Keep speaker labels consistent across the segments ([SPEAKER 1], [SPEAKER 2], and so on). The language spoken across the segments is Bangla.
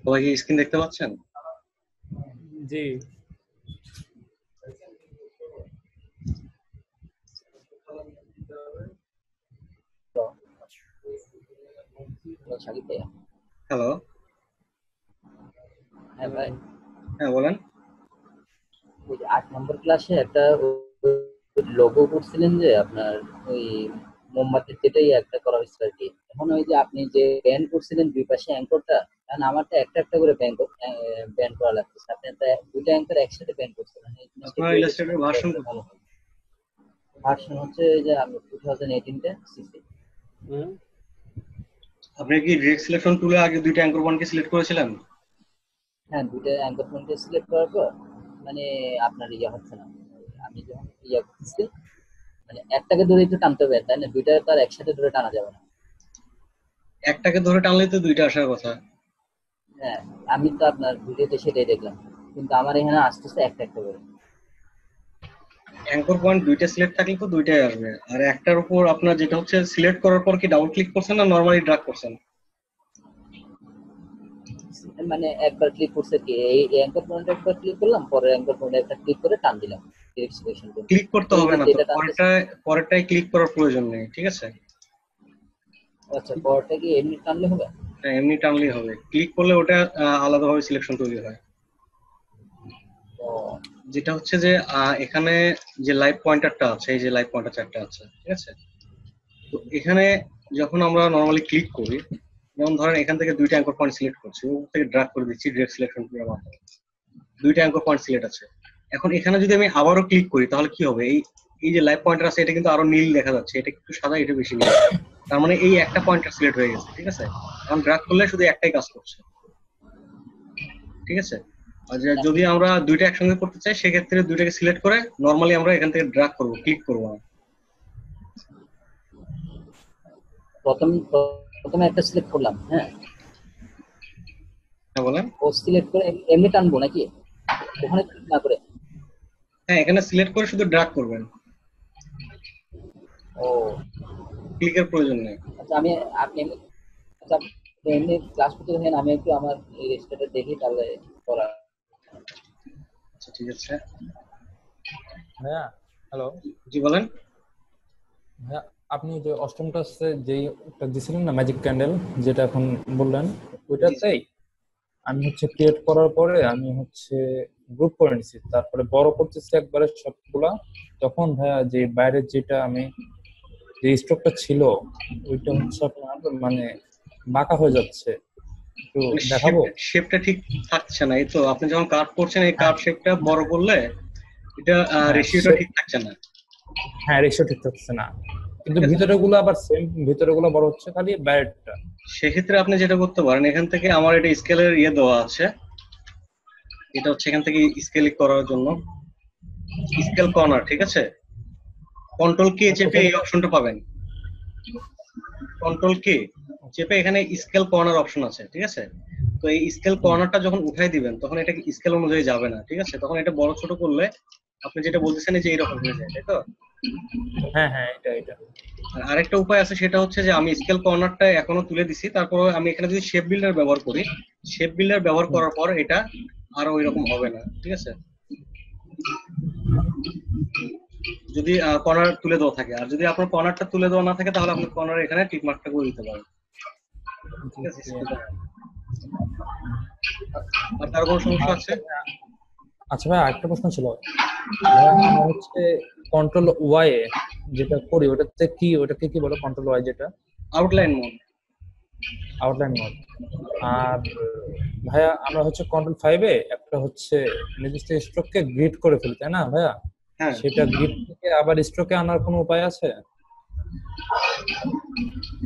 [SPEAKER 1] সবাই কি স্ক্রিন দেখতে পাচ্ছেন?
[SPEAKER 2] জি।
[SPEAKER 1] হ্যালো।
[SPEAKER 3] হ্যাঁ ভাই,
[SPEAKER 1] হ্যাঁ বলেন।
[SPEAKER 3] ওই যে 8 নম্বর ক্লাসে একটা লোগো করছিলেন যে আপনার ওই মোমবাতির যেটাই একটা করা হয়েছিল আর কি। এখন ওই যে আপনি যে ব্যান্ড করছিলেন দুই পাশে অ্যাঙ্করটা, কারণ আমারটা একটা একটা করে ব্যান্ড করা লাগতেছে। আপনি একটা দুইটা অ্যাঙ্কর একসাথে ব্যান্ড করছিলেন, এই জিনিসটা
[SPEAKER 1] আপনার
[SPEAKER 3] একটু
[SPEAKER 1] ইলাস্ট্রেটর
[SPEAKER 3] এক্সপ্লেন
[SPEAKER 1] ভার্সন
[SPEAKER 3] করলে
[SPEAKER 1] কত?
[SPEAKER 3] ভালো হয়। ভার্সন হচ্ছে এই যে আমি 2018 সিসি।
[SPEAKER 1] আপনি কি ডিরেক্ট সিলেকশন টুলে আগে দুইটা অ্যাঙ্কর পয়েন্টকে সিলেক্ট করেছিলেন?
[SPEAKER 3] হ্যাঁ, দুইটা অ্যাঙ্কর পয়েন্টে সিলেক্ট করার পর মানে আপনার হচ্ছে না। আমি যখন করতেছি মানে একটাকে ধরেই তো টানতে হবে, তাই না? দুইটা তো আর একসাথে ধরে টানা যাবে না।
[SPEAKER 1] একটাকে ধরে টানলেই তো দুইটা আসার কথা।
[SPEAKER 3] হ্যাঁ, আমি তো আপনার ভিডিওতে সেটাই দেখলাম, কিন্তু আমার এখানে আসতেছে একটা একটা করে।
[SPEAKER 1] অ্যাঙ্কর পয়েন্ট দুইটা সিলেক্ট থাকলে তো দুইটাই আসবে। আর একটার উপর আপনার যেটা হচ্ছে সিলেক্ট করার পর কি ডাবল ক্লিক করছেন না নরমালি ড্র্যাগ করছেন?
[SPEAKER 3] মানে একবার ক্লিক করছে কি এই অ্যাঙ্কর পয়েন্ট একবার ক্লিক করলাম, পরে অ্যাঙ্কর পয়েন্ট একটা ক্লিক করে টান দিলাম ডিরেক্ট সিলেকশন করে।
[SPEAKER 1] ক্লিক করতে
[SPEAKER 3] এই
[SPEAKER 1] হবে
[SPEAKER 3] যে
[SPEAKER 1] না তো,
[SPEAKER 3] যেটা টানতেছে।
[SPEAKER 1] পরেরটায় ক্লিক করার প্রয়োজন নেই, ঠিক আছে?
[SPEAKER 3] আচ্ছা, পরটা কি এমনি টানলে হবে?
[SPEAKER 1] হ্যাঁ, এমনি টানলেই হবে। ক্লিক করলে ওটা আলাদাভাবে সিলেকশন তৈরি হয়।
[SPEAKER 3] ও
[SPEAKER 1] যেটা হচ্ছে যে এখানে যে লাইভ পয়েন্টারটা আছে, এই যে লাইভ পয়েন্টার চারটা আছে, ঠিক আছে? তো এখানে যখন আমরা নরমালি ক্লিক করি, যেমন ধরেন এখান থেকে দুইটা অ্যাঙ্কর পয়েন্ট সিলেক্ট করছি, ওর থেকে ড্র্যাগ করে দিচ্ছি ডিরেক্ট সিলেকশন টুলের মাধ্যমে। দুইটা অ্যাঙ্কর পয়েন্ট সিলেক্ট আছে। এখন এখানে যদি আমি আবারও ক্লিক করি তাহলে কি হবে? এই এই যে লাইভ পয়েন্টার আছে এটা কিন্তু আরো নীল দেখা যাচ্ছে, এটা একটু সাদা, এটা বেশি নীল। তার মানে এই একটা পয়েন্টার সিলেক্ট হয়ে গেছে, ঠিক আছে? এখন ড্র্যাগ করলে শুধু একটাই কাজ করছে, ঠিক আছে? আর যদি আমরা দুইটা একসঙ্গে করতে চাই সেক্ষেত্রে দুইটাকে সিলেক্ট করে নরমালি আমরা এখান থেকে ড্র্যাগ করব, ক্লিক করব না।
[SPEAKER 3] প্রথমে একটা সিলেক্ট করলাম, হ্যাঁ।
[SPEAKER 1] হ্যাঁ বলেন।
[SPEAKER 3] ও সিলেক্ট করে এমনি টানবো নাকি ওখানে ক্লিক না করে?
[SPEAKER 1] হ্যাঁ, এখানে সিলেক্ট করে শুধু ড্র্যাগ করবেন,
[SPEAKER 3] ও
[SPEAKER 1] ক্লিকের প্রয়োজন নেই।
[SPEAKER 3] আচ্ছা, আপনি আচ্ছা, আপনি এমনি ক্লাস করতে দেখেন, আমি একটু আমার এই রেজিস্টারটা দেখি তাহলে করা।
[SPEAKER 1] আচ্ছা ঠিক আছে।
[SPEAKER 2] হ্যাঁ, হ্যালো
[SPEAKER 1] জি বলেন।
[SPEAKER 2] হ্যাঁ, আপনি যে অষ্টম ক্লাসে যেই একটা দিছিলেন না ম্যাজিক ক্যান্ডেল, যেটা এখন বললেন,
[SPEAKER 1] জি জি।
[SPEAKER 2] ওইটাতেই আমি ক্রিয়েট করার পরে আমি গ্রুপ করে নিছি, তারপরে বড় করতেছি একবারে সবগুলা। তখন ভাইয়া যে বাইরের যেটা আমি যে স্ট্রোকটা ছিল ওইটা আপনার মানে বাঁকা হয়ে যাচ্ছে, একটু দেখাবো?
[SPEAKER 1] শেপটা ঠিক থাকছে না, এই তো আপনি যখন কার্ভ করছেন এই
[SPEAKER 2] হ্যাঁ
[SPEAKER 1] কার্ভ শেপটা বড় করলে এটা
[SPEAKER 2] হ্যাঁ
[SPEAKER 1] রেশিওটা ঠিক থাকছে না।
[SPEAKER 2] হ্যাঁ, রেশিও ঠিক থাকছে না, কিন্তু
[SPEAKER 1] ঠিক আছে,
[SPEAKER 2] ভিতরে গুলো আবার সেম, ভিতরে গুলো বড় হচ্ছে, খালি বাইরেরটা।
[SPEAKER 1] সেক্ষেত্রে আপনি যেটা করতে পারেন, এখান থেকে আমার এটা স্কেলের দেওয়া আছে, এটা হচ্ছে এখান থেকে স্কেল করার জন্য স্কেল কর্নার, ঠিক আছে? কন্ট্রোল কে চেপে এই অপশনটা পাবেন। কন্ট্রোল কে চেপে এখানে স্কেল কর্নার অপশন আছে, ঠিক আছে? তো এই স্কেল কর্নারটা যখন উঠাই দিবেন তখন এটা স্কেল অনুযায়ী যাবে না, ঠিক আছে? তখন এটা বড় ছোট করলে আপনি যেটা বলতেছেন যে এইরকম হয়ে যায়, তাই তো?
[SPEAKER 2] হ্যাঁ হ্যাঁ, এটা এটা
[SPEAKER 1] আর আরেকটা উপায় আছে, সেটা হচ্ছে যে আমি স্কেল কর্নারটা এখনো তুলে দিছি, তারপর আমি এখানে যদি শেপ বিল্ডার ব্যবহার করি, শেপ বিল্ডার ব্যবহার করার পর এটা আর ওই রকম হবে না, ঠিক আছে? যদি কর্নার তুলে দেওয়া থাকে, আর যদি আপনার কর্নারটা তুলে দেওয়া না থাকে তাহলে আপনি কর্নার এখানে টিক মার্কটা করে দিতে পারেন, ঠিক আছে? আর কারো কোনো সমস্যা আছে?
[SPEAKER 2] আচ্ছা ভাই, আরেকটা প্রশ্ন ছিল। ভাইয়া, আমরা কন্ট্রোল ওয়াই যেটা করি ওটাকে কি বলে? কন্ট্রোল ওয়াই যেটা
[SPEAKER 1] আউটলাইন মোড।
[SPEAKER 2] Outline mode. আর ভাইয়া আমরা কন্ট্রোল 5-এ একটা নির্দিষ্ট স্ট্রোককে গ্রিড করে ফেলি, তাই না ভাইয়া?
[SPEAKER 1] হ্যাঁ,
[SPEAKER 2] সেটা গ্রিড থেকে আবার স্ট্রোকে আনার কোনো উপায় আছে?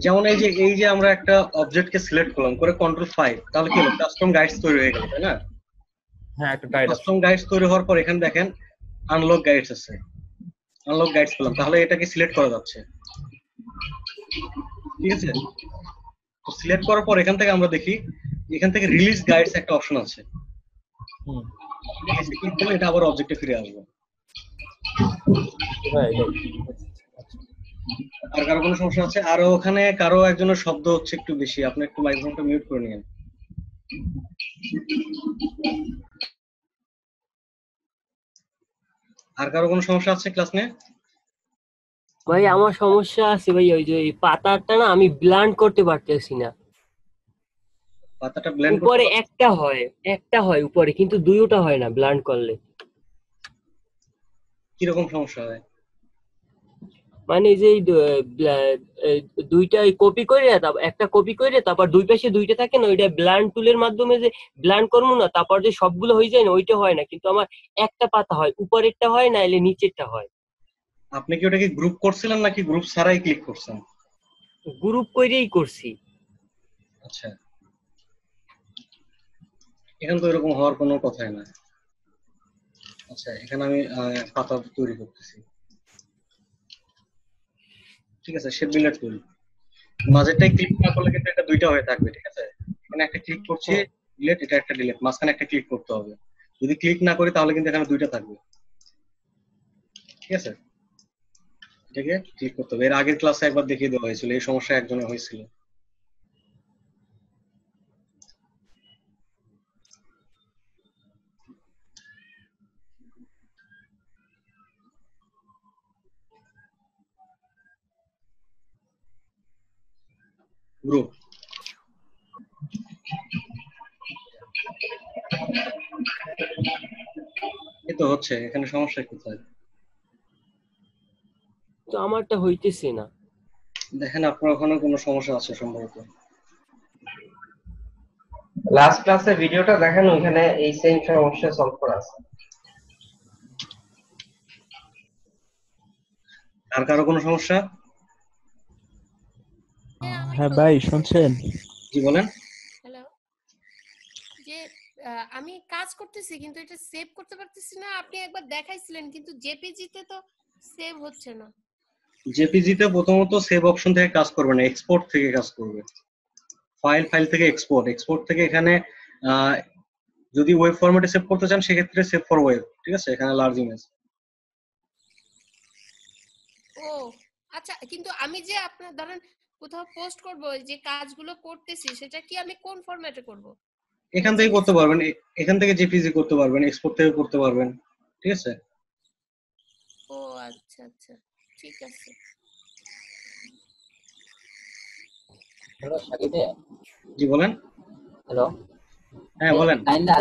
[SPEAKER 1] যেমন এই যে আমরা একটা অবজেক্টকে সিলেক্ট করলাম করে কন্ট্রোল 5, তাহলে কি হলো? কাস্টম গাইডস তৈরি হয়ে গেল, তাই না?
[SPEAKER 2] হ্যাঁ, একটা গাইড আছে।
[SPEAKER 1] কাস্টম গাইডস তৈরি হওয়ার পর এখানে দেখেন আনলক গাইডস আছে। আনলক গাইডস পেলাম, তাহলে এটাকে সিলেক্ট করা যাচ্ছে, ঠিক আছে? তো সিলেক্ট করার পর এখান থেকে আমরা দেখি এখান থেকে রিলিজ গাইডস একটা অপশন আছে, রিলিজে ক্লিক করলে এটা আবার অবজেক্টে ফিরে আসবে।
[SPEAKER 2] ভাই
[SPEAKER 1] আর কারো কোনো সমস্যা আছে? আর ওখানে কারো একজনের শব্দ হচ্ছে একটু বেশি, আপনি একটু মাইক্রোফোনটা মিউট করে নিন। আর কারো কোনো সমস্যা আছে ক্লাস নিয়ে?
[SPEAKER 4] ভাই আমার সমস্যা আছে ভাই, ওই যে এই পাতাটা না আমি ব্লান্ড করতে পারতেছি না।
[SPEAKER 1] পাতাটা ব্লেন্ড করতে
[SPEAKER 4] উপরে একটা হয় উপরে, কিন্তু দুইটা হয় না ব্লান্ড করলে।
[SPEAKER 1] কিরকম সমস্যা হয়?
[SPEAKER 4] মানে যে এই এই দুইটা কপি করে, তারপর একটা কপি করে, তারপর দুই পাশে দুইটা থাকে না, ওইটা ব্লান্ড টুলের মাধ্যমে যে ব্লান্ড করবো না, তারপর যে সবগুলো হয়ে যায় না, ওইটা হয় না। কিন্তু আমার একটা পাতা হয়, উপরেরটা হয় না, এলে নিচেরটা হয়।
[SPEAKER 1] আপনি কি ওটাকে গ্রুপ করছিলেন নাকি গ্রুপ ছাড়াই ক্লিক করছেন?
[SPEAKER 4] গ্রুপ করেই করছি।
[SPEAKER 1] আচ্ছা, এখানে তো এরকম হওয়ার কোনো কথাই না। আচ্ছা, এখানে আমি পাতা তৈরি করতেছি। ঠিক আছে, শেপ বিল্ডার টুল মাঝেরটাই ক্লিক না করলে কিন্তু এটা দুইটা হয়ে থাকবে। ঠিক আছে, এখানে একটা ক্লিক করছি ডিলিট, এটা একটা ডিলিট, মাঝখানে একটা ক্লিক করতে হবে। যদি ক্লিক না করি তাহলে কিন্তু এখানে দুইটা থাকবে। ঠিক আছে, এটাকে ক্লিক করতে হবে। এর আগের ক্লাসে একবার দেখিয়ে দেওয়া হয়েছিল, এই সমস্যা একজনের হয়েছিল। গ্রুপ এই তো হচ্ছে, এখানে সমস্যা কোথায়
[SPEAKER 4] তো আমারটা হইতেছে না।
[SPEAKER 1] দেখেন, আপনার ওখানে কোনো সমস্যা আছে সম্ভবত।
[SPEAKER 5] লাস্ট ক্লাসে ভিডিওটা দেখেন, ওইখানে এই সেম সমস্যা সলভ করা আছে।
[SPEAKER 1] আর কারো কোনো সমস্যা?
[SPEAKER 6] হ্যাঁ ভাই শুনছেন?
[SPEAKER 1] জি বলেন।
[SPEAKER 7] হ্যালো, যে আমি কাজ করতেছি কিন্তু এটা সেভ করতে পারতেছি না। আপনি একবার দেখাইছিলেন কিন্তু জেপিজি-তে তো সেভ হচ্ছে না।
[SPEAKER 1] জেপিজি তে প্রথমত সেভ অপশন থেকে কাজ করবে না, এক্সপোর্ট থেকে কাজ করবে। ফাইল থেকে এক্সপোর্ট থেকে এখানে যদি ওয়েব ফরম্যাটে সেভ করতে চান সেক্ষেত্রে সেভ ফর ওয়েব। ঠিক আছে, এখানে লার্জ ইমেজ।
[SPEAKER 7] ও আচ্ছা, কিন্তু আমি যে আপনার ধরেন কোথাও পোস্ট করব, যে কাজগুলো করতেছি, সেটা কি আমি কোন ফরম্যাটে করব?
[SPEAKER 1] এখান থেকে করতে পারবেন, এখান থেকে জেপিজি করতে পারবেন, এক্সপোর্ট থেকে করতে পারবেন। ঠিক আছে।
[SPEAKER 7] ও আচ্ছা আচ্ছা, ঠিক আছে।
[SPEAKER 3] হ্যালো সাকিব ভাইয়া।
[SPEAKER 1] জি বলেন।
[SPEAKER 3] হ্যালো,
[SPEAKER 1] হ্যাঁ বলেন।
[SPEAKER 3] কাইন্ডলি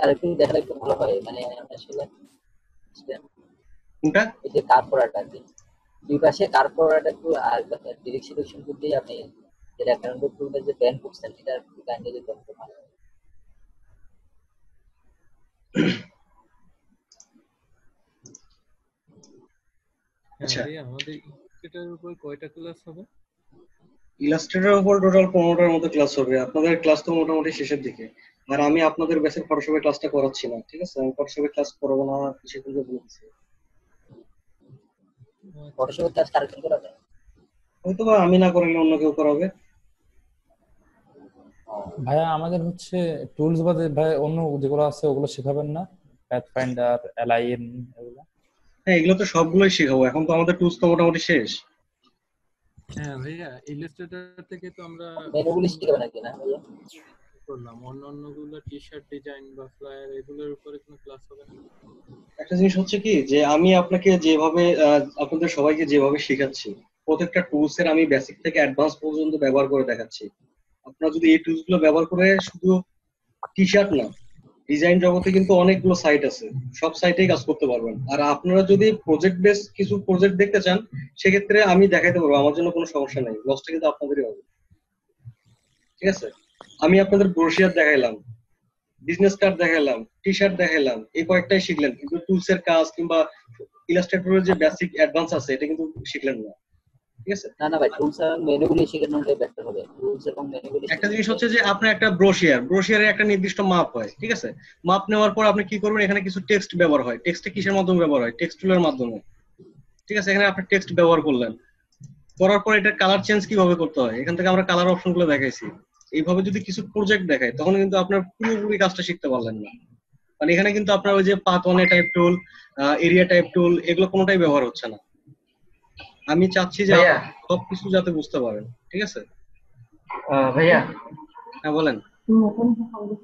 [SPEAKER 3] আরেকটু দেখালে একটু ভালো হয়। মানে আসলে
[SPEAKER 1] কোনটা?
[SPEAKER 3] এই যে কার্পোরেট আছে, দুই পাশে কার্পোরেট একটু, আর ডিরেক্ট সিলেকশন করতে আপনি যে রেফারেন্স টুলটা যে ব্যান করছেন, এটা একটু কাইন্ডলি দেখতে ভালো হয়।
[SPEAKER 1] আচ্ছা,
[SPEAKER 2] আমাদের এটার উপর কয়টা ক্লাস হবে?
[SPEAKER 1] ইলাস্ট্রেটরের উপর টোটাল 15টার মতো ক্লাস হবে। আপনাদের ক্লাস তো মোটামুটি শেষের দিকে, আর আমি আপনাদের ব্যাচের ফটোশপে ক্লাসটা করাচ্ছি না। ঠিক আছে, আমি ফটোশপে ক্লাস করাবো না কিছুক্ষণ বলে দিচ্ছি।
[SPEAKER 3] ফটোশপের কাজ কারেকশন করা যায়।
[SPEAKER 1] হয়তো বা আমি না করলে অন্য কেউ করাবে।
[SPEAKER 2] ভাইয়া আমাদের হচ্ছে টুলস বাদে ভাই অন্য যেগুলো আছে ওগুলো শেখাবেন না? প্যাথফাইন্ডার, অ্যালাইন এগুলো?
[SPEAKER 1] হ্যাঁ, এগুলো তো সবগুলোই শেখাবো। এখন তো আমাদের টুলস তো মোটামুটি শেষ।
[SPEAKER 8] হ্যাঁ ভাইয়া, ইলাস্ট্রেটর থেকে তো আমরা
[SPEAKER 3] মেনুগুলি শিখাবে নাকি না ভাইয়া?
[SPEAKER 8] করলাম, অন্যান্যগুলো টি শার্ট ডিজাইন বা ফ্লায়ার এগুলোর উপরে কোনো ক্লাস হবে না?
[SPEAKER 1] একটা জিনিস হচ্ছে কি, যে আমি আপনাকে যেভাবে আপনাদের সবাইকে যেভাবে শেখাচ্ছি, প্রত্যেকটা টুলস এর আমি বেসিক থেকে অ্যাডভান্স পর্যন্ত ব্যবহার করে দেখাচ্ছি। আপনারা যদি এই টুলস গুলো ব্যবহার করে শুধু টি শার্ট না, ডিজাইন জগতে কিন্তু অনেকগুলো সাইট আছে, সব সাইটেই কাজ করতে পারবেন। আর আপনারা যদি প্রজেক্ট বেস কিছু প্রজেক্ট দেখতে চান, সেক্ষেত্রে আমি দেখাইতে পারবো, আমার জন্য কোনো সমস্যা নেই। লসটা কিন্তু আপনাদেরই হবে। ঠিক আছে, আমি আপনাদের ব্রোশিয়ার দেখাইলাম, বিজনেস কার্ড দেখাইলাম, টি শার্ট দেখাইলাম, এই কয়েকটাই শিখলেন, কিন্তু টুলস এর কাজ কিংবা ইলাস্ট্রেটরের যে বেসিক অ্যাডভান্স আছে এটা কিন্তু শিখলেন না। ঠিক আছে,
[SPEAKER 3] না ভাই, টুলস আর মেনুগুলি শেখানোটা বেটার হবে। টুলস এবং মেনুগুলি
[SPEAKER 1] একটা জিনিস হচ্ছে যে আপনার একটা ব্রোশিয়ারের একটা নির্দিষ্ট মাপ হয়। ঠিক আছে, মাপ নেওয়ার পর আপনি কি করবেন, এখানে কিছু টেক্সট ব্যবহার হয়। টেক্সটে কিসের মাধ্যমে ব্যবহার হয়? টেক্সট টুলের মাধ্যমে। ঠিক আছে, এখানে আপনি টেক্সট ব্যবহার করলেন, করার পর এটা কালার চেঞ্জ কিভাবে করতে হয়, এখান থেকে আমরা কালার অপশন গুলো দেখাইছি। এইভাবে যদি কিছু প্রজেক্ট দেখায় তখন কিন্তু আপনার পুরোপুরি কাজটা শিখতে পারলেন না। মানে এখানে কিন্তু আপনার ওই যে পাথ ওয়ানে টাইপ টুল, এরিয়া টাইপ টুল, এগুলো কোনোটাই ব্যবহার হচ্ছে না। আমি চাচ্ছি যে
[SPEAKER 5] ভাইয়া
[SPEAKER 1] সবকিছু যাতে বুঝতে পারেন। ঠিক আছে
[SPEAKER 5] ভাইয়া
[SPEAKER 1] হ্যাঁ বলেন।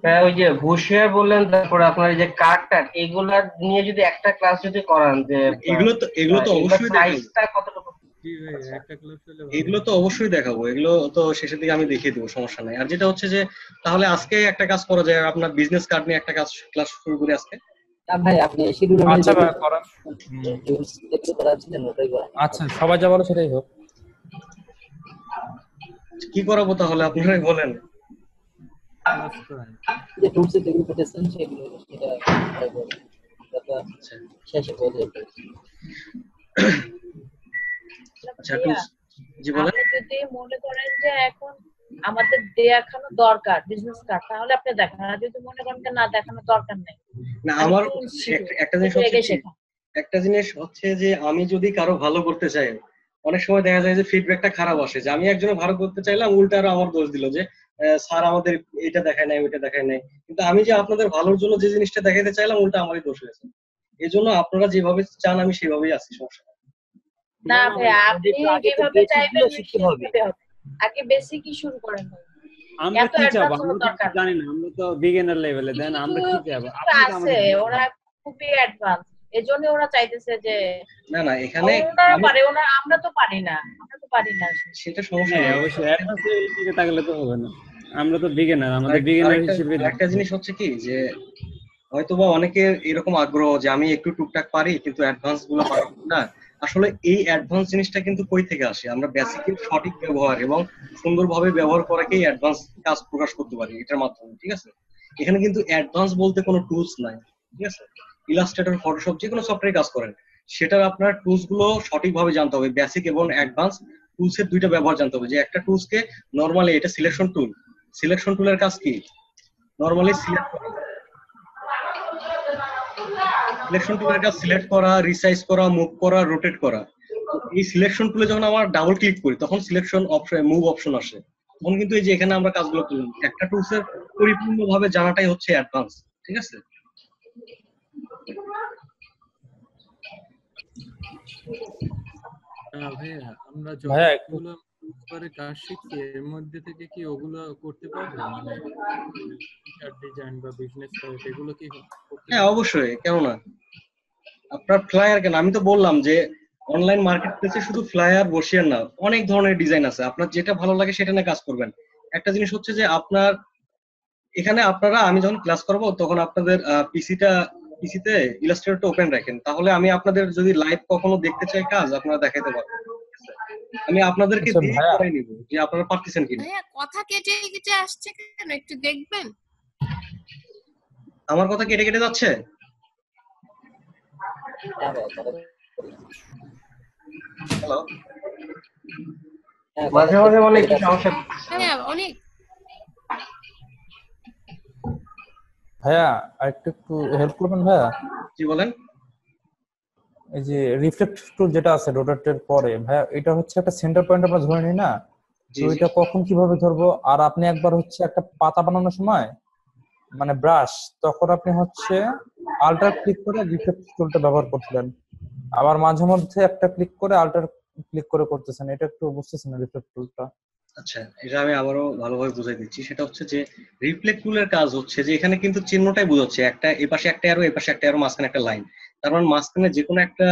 [SPEAKER 5] হ্যাঁ, ওই যে বুশিয়ার বললেন, তারপরে আপনার এই যে কার্ড এগুলা নিয়ে যদি একটা ক্লাস যদি করান, যে
[SPEAKER 1] এগুলো তো অবশ্যই দেখাবো।
[SPEAKER 5] সাইজটা কতটুকু?
[SPEAKER 8] জি ভাই, একটা ক্লাস হলে ভালো
[SPEAKER 1] এগুলো তো অবশ্যই দেখাবো, এগুলো তো শেষের দিকে আমি দেখিয়ে দেবো, সমস্যা নাই। আর যেটা হচ্ছে যে তাহলে আজকে একটা কাজ করা যায়, আপনার বিজনেস কার্ড নিয়ে একটা ক্লাস শুরু করি আজকে।
[SPEAKER 3] না ভাই, আপনি শিডিউল
[SPEAKER 2] আচ্ছা ভাই করেন।
[SPEAKER 3] যেগুলো করাচ্ছিলেন ওটাই করেন।
[SPEAKER 2] আচ্ছা সবাই যা বলো সেটাই হোক।
[SPEAKER 1] কি করাবো তাহলে আপনারাই বলেন।
[SPEAKER 8] ক্লাস করান।
[SPEAKER 3] যে টুলস যেগুলো পেতেছেন সেগুলো সেটা try করুন। যাতে
[SPEAKER 1] আচ্ছা
[SPEAKER 3] শেষে বলে দেবে।
[SPEAKER 1] আচ্ছা জি বলেন।
[SPEAKER 9] আপনি যদি মনে করেন যে এখন আমাদের দেখানো দরকার বিজনেস কার্ড, তাহলে আপনি দেখান। আর যদি মনে করেন যে না দেখানো দরকার নেই,
[SPEAKER 1] না আমার একটা জিনিস হচ্ছে যে আমি যদি কারো ভালো করতে চাই, অনেক সময় দেখা যায় যে ফিডব্যাকটা খারাপ আসে, যে আমি একজনের ভালো করতে চাইলাম, উল্টা আরো আমার দোষ দিল যে স্যার আমাদের এটা দেখায় নাই ওইটা দেখায় নাই, কিন্তু আমি যে আপনাদের ভালোর জন্য যে জিনিসটা দেখাতে চাইলাম উল্টা আমারই দোষ হয়েছে। এই জন্য আপনারা যেভাবে চান আমি সেভাবেই আছি, সমস্যা নেই।
[SPEAKER 9] না ভাই, আপনি যেভাবে চাইবেন শিখতে হবে। আগে বেসিকই শুরু করেন।
[SPEAKER 10] আমরা কি চাবো? আমরা তো জানি না, আমরা তো বিগিনার লেভেলে, দেন আমরা কি চাবো?
[SPEAKER 9] আছে ওরা খুবই অ্যাডভান্স, এজন্য ওরা চাইতেছে যে
[SPEAKER 1] না এখানে
[SPEAKER 9] আমরা তো পারি না,
[SPEAKER 1] সেটা সমস্যা
[SPEAKER 10] নেই। অবশ্যই অ্যাডভান্স লেভেলের দিকে তাকালে তো হবে না, আমরা তো বিগিনার, আমাদের বিগিনার হিসেবে
[SPEAKER 1] একটা জিনিস হচ্ছে কি যে হয়তোবা অনেকের এরকম আগ্রহ যে আমি একটু টুকটাক পারি কিন্তু অ্যাডভান্স গুলো পারি না। আসলে এই অ্যাডভান্স জিনিসটা কিন্তু কই থেকে আসে? আমরা বেসিকের সঠিক ব্যবহার এবং সুন্দরভাবে ব্যবহার করাকেই অ্যাডভান্স কাজ প্রকাশ করতে পারি এটার মাধ্যমে, ঠিক আছে? এখানে কিন্তু অ্যাডভান্স বলতে কোনো টুলস নাই, ঠিক আছে? ইলাস্ট্রেটর, ফটোশপ যে কোনো সফটওয়্যারে কাজ করেন, সেটার আপনার টুলস গুলো সঠিকভাবে জানতে হবে। বেসিক এবং অ্যাডভান্স টুলস এর দুইটা ব্যবহার জানতে হবে। যে একটা টুলস কে নরমালি এটা সিলেকশন টুলের কাজ কি? নরমালি সিলেকশন টুলের কাজ সিলেক্ট করা, রিসাইজ করা, মুভ করা, রোটেট করা। এই সিলেকশন টুলে যখন আমরা ডাবল ক্লিক করি তখন সিলেকশন অপশন, মুভ অপশন আসে। তখন কিন্তু এই যে এখানে আমরা কাজগুলো করলাম, একটা টুলস এর পরিপূর্ণভাবে জানাটাই হচ্ছে অ্যাডভান্স, ঠিক আছে?
[SPEAKER 8] ভাইয়া আমরা যতগুলো পরে কাজ শিখছি এর মধ্যে থেকে কি ওগুলো করতে পারবো? মানে টি-শার্ট ডিজাইন বা বিজনেস কার্ড এগুলো কি?
[SPEAKER 1] হ্যাঁ অবশ্যই, কেন না। আপনার ফ্লায়ার কেন, আমি তো বললাম যে অনলাইন মার্কেট প্লেসে শুধু ফ্লায়ার বসিয়ে না, অনেক ধরনের ডিজাইন আছে, আপনার যেটা ভালো লাগে সেটা নিয়ে কাজ করবেন। একটা জিনিস হচ্ছে যে আপনার এখানে আপনারা, আমি যখন ক্লাস করব তখন আপনাদের পিসিতে ইলাস্ট্রেটরটা ওপেন রাখেন, তাহলে আমি আপনাদের যদি লাইভ কখনো দেখতে চাই কাজ আপনারা দেখাইতে পারবেন। আমি আপনাদেরকে দিয়ে করাই নিব যে আপনারা পারতেছেন কিনা।
[SPEAKER 7] ভাইয়া কথা কেটে কেটে আসছে কেন, একটু দেখবেন?
[SPEAKER 1] আমার কথা কেটে কেটে যাচ্ছে? হ্যালো,
[SPEAKER 5] মাঝে মাঝে মানে একটু সমস্যা।
[SPEAKER 7] হ্যাঁ অনেক।
[SPEAKER 2] ভাইয়া আরেকটু হেল্প করবেন ভাইয়া?
[SPEAKER 1] জি বলেন।
[SPEAKER 2] এই যে রিফ্লেক্ট টুল যেটা আছে রোটেটের পরে ভাইয়া, এটা হচ্ছে একটা সেন্টার পয়েন্ট আমরা ধরে নিই না, তো এটা কখন কিভাবে ধরবো? আর আপনি একবার হচ্ছে একটা পাতা বানানোর সময় মানে ব্রাশ, তখন আপনি হচ্ছে আল্টার ক্লিক করে রিফ্লেক্ট টুলটা ব্যবহার করছিলেন, আবার মাঝে মধ্যে একটা ক্লিক করে আল্টার ক্লিক করে করতেছেন, এটা একটু বুঝতেছেন না রিফ্লেক্ট টুলটা?
[SPEAKER 1] আচ্ছা, এটা আমি আবারও ভালোভাবে বুঝাই দিচ্ছি। সেটা হচ্ছে যে রিফ্লেক্ট টুলের কাজ হচ্ছে যে এখানে কিন্তু চিহ্নটাই বোঝাচ্ছে, একটা এই পাশে একটা অ্যারো, এই পাশে একটা অ্যারো, মাঝখানে একটা লাইন। তার মানে মাঝখানে যে কোনো একটা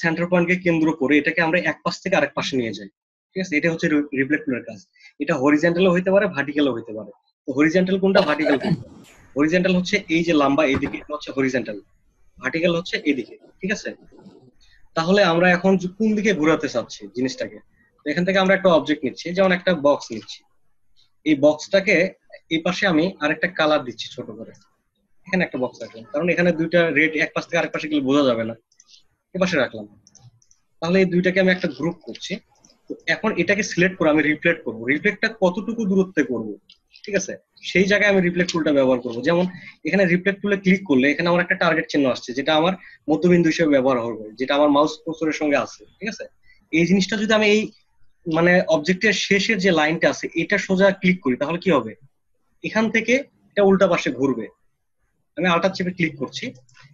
[SPEAKER 1] সেন্টার পয়েন্টকে কেন্দ্র করে এটাকে আমরা এক পাশ থেকে আরেক পাশে নিয়ে যাই, ঠিক আছে? এটা হচ্ছে রিফ্লেক্ট টুলের কাজ। এটা হরিজন্টালও হইতে পারে, ভার্টিক্যালও হইতে পারে। তো হরিজন্টাল কোনটা, ভার্টিক্যাল কোনটা? হরিজন্টাল হচ্ছে এই যে লম্বা এদিকে, এটা হচ্ছে হরিজন্টাল। ভার্টিক্যাল হচ্ছে এদিকে, ঠিক আছে? তাহলে আমরা এখন কোন দিকে ঘোরাতে চাচ্ছি জিনিসটাকে, এখান থেকে আমরা একটা অবজেক্ট নিচ্ছি, যেমন একটা বক্স নিচ্ছি। এই বক্সটাকে এই পাশে আমি আরেকটা কালার দিচ্ছি ছোট করে, এখানে একটা বক্স রাখলাম, কারণ এখানে দুইটা রেড এক পাশ থেকে আরেক পাশে গেলে বোঝা যাবে না, এই পাশে রাখলাম। তাহলে এই দুইটাকে আমি একটা গ্রুপ করছি। তো এখন এটাকে সিলেক্ট করে আমি রিফ্লেক্ট করব, রিফ্লেক্টটা কতটুকু দূরত্বে করব, ঠিক আছে? সেই জায়গায় আমি রিফ্লেক্ট টুলটা ব্যবহার করব। যেমন এখানে রিফ্লেক্ট টুলে ক্লিক করলে এখানে আমার একটা টার্গেট চিহ্ন আসছে, যেটা আমার মধ্যবিন্দু হিসেবে ব্যবহার হবে, যেটা আমার মাউস কার্সরের সঙ্গে আছে, ঠিক আছে? এই জিনিসটা যদি আমি এই মানে অবজেক্টের শেষের যে লাইনটা আছে এটা সোজা ক্লিক করি, তাহলে কি হবে? এখান থেকে এটা উল্টা পাশে ঘুরবে। আমি আল্টার চেপে ক্লিক করছি,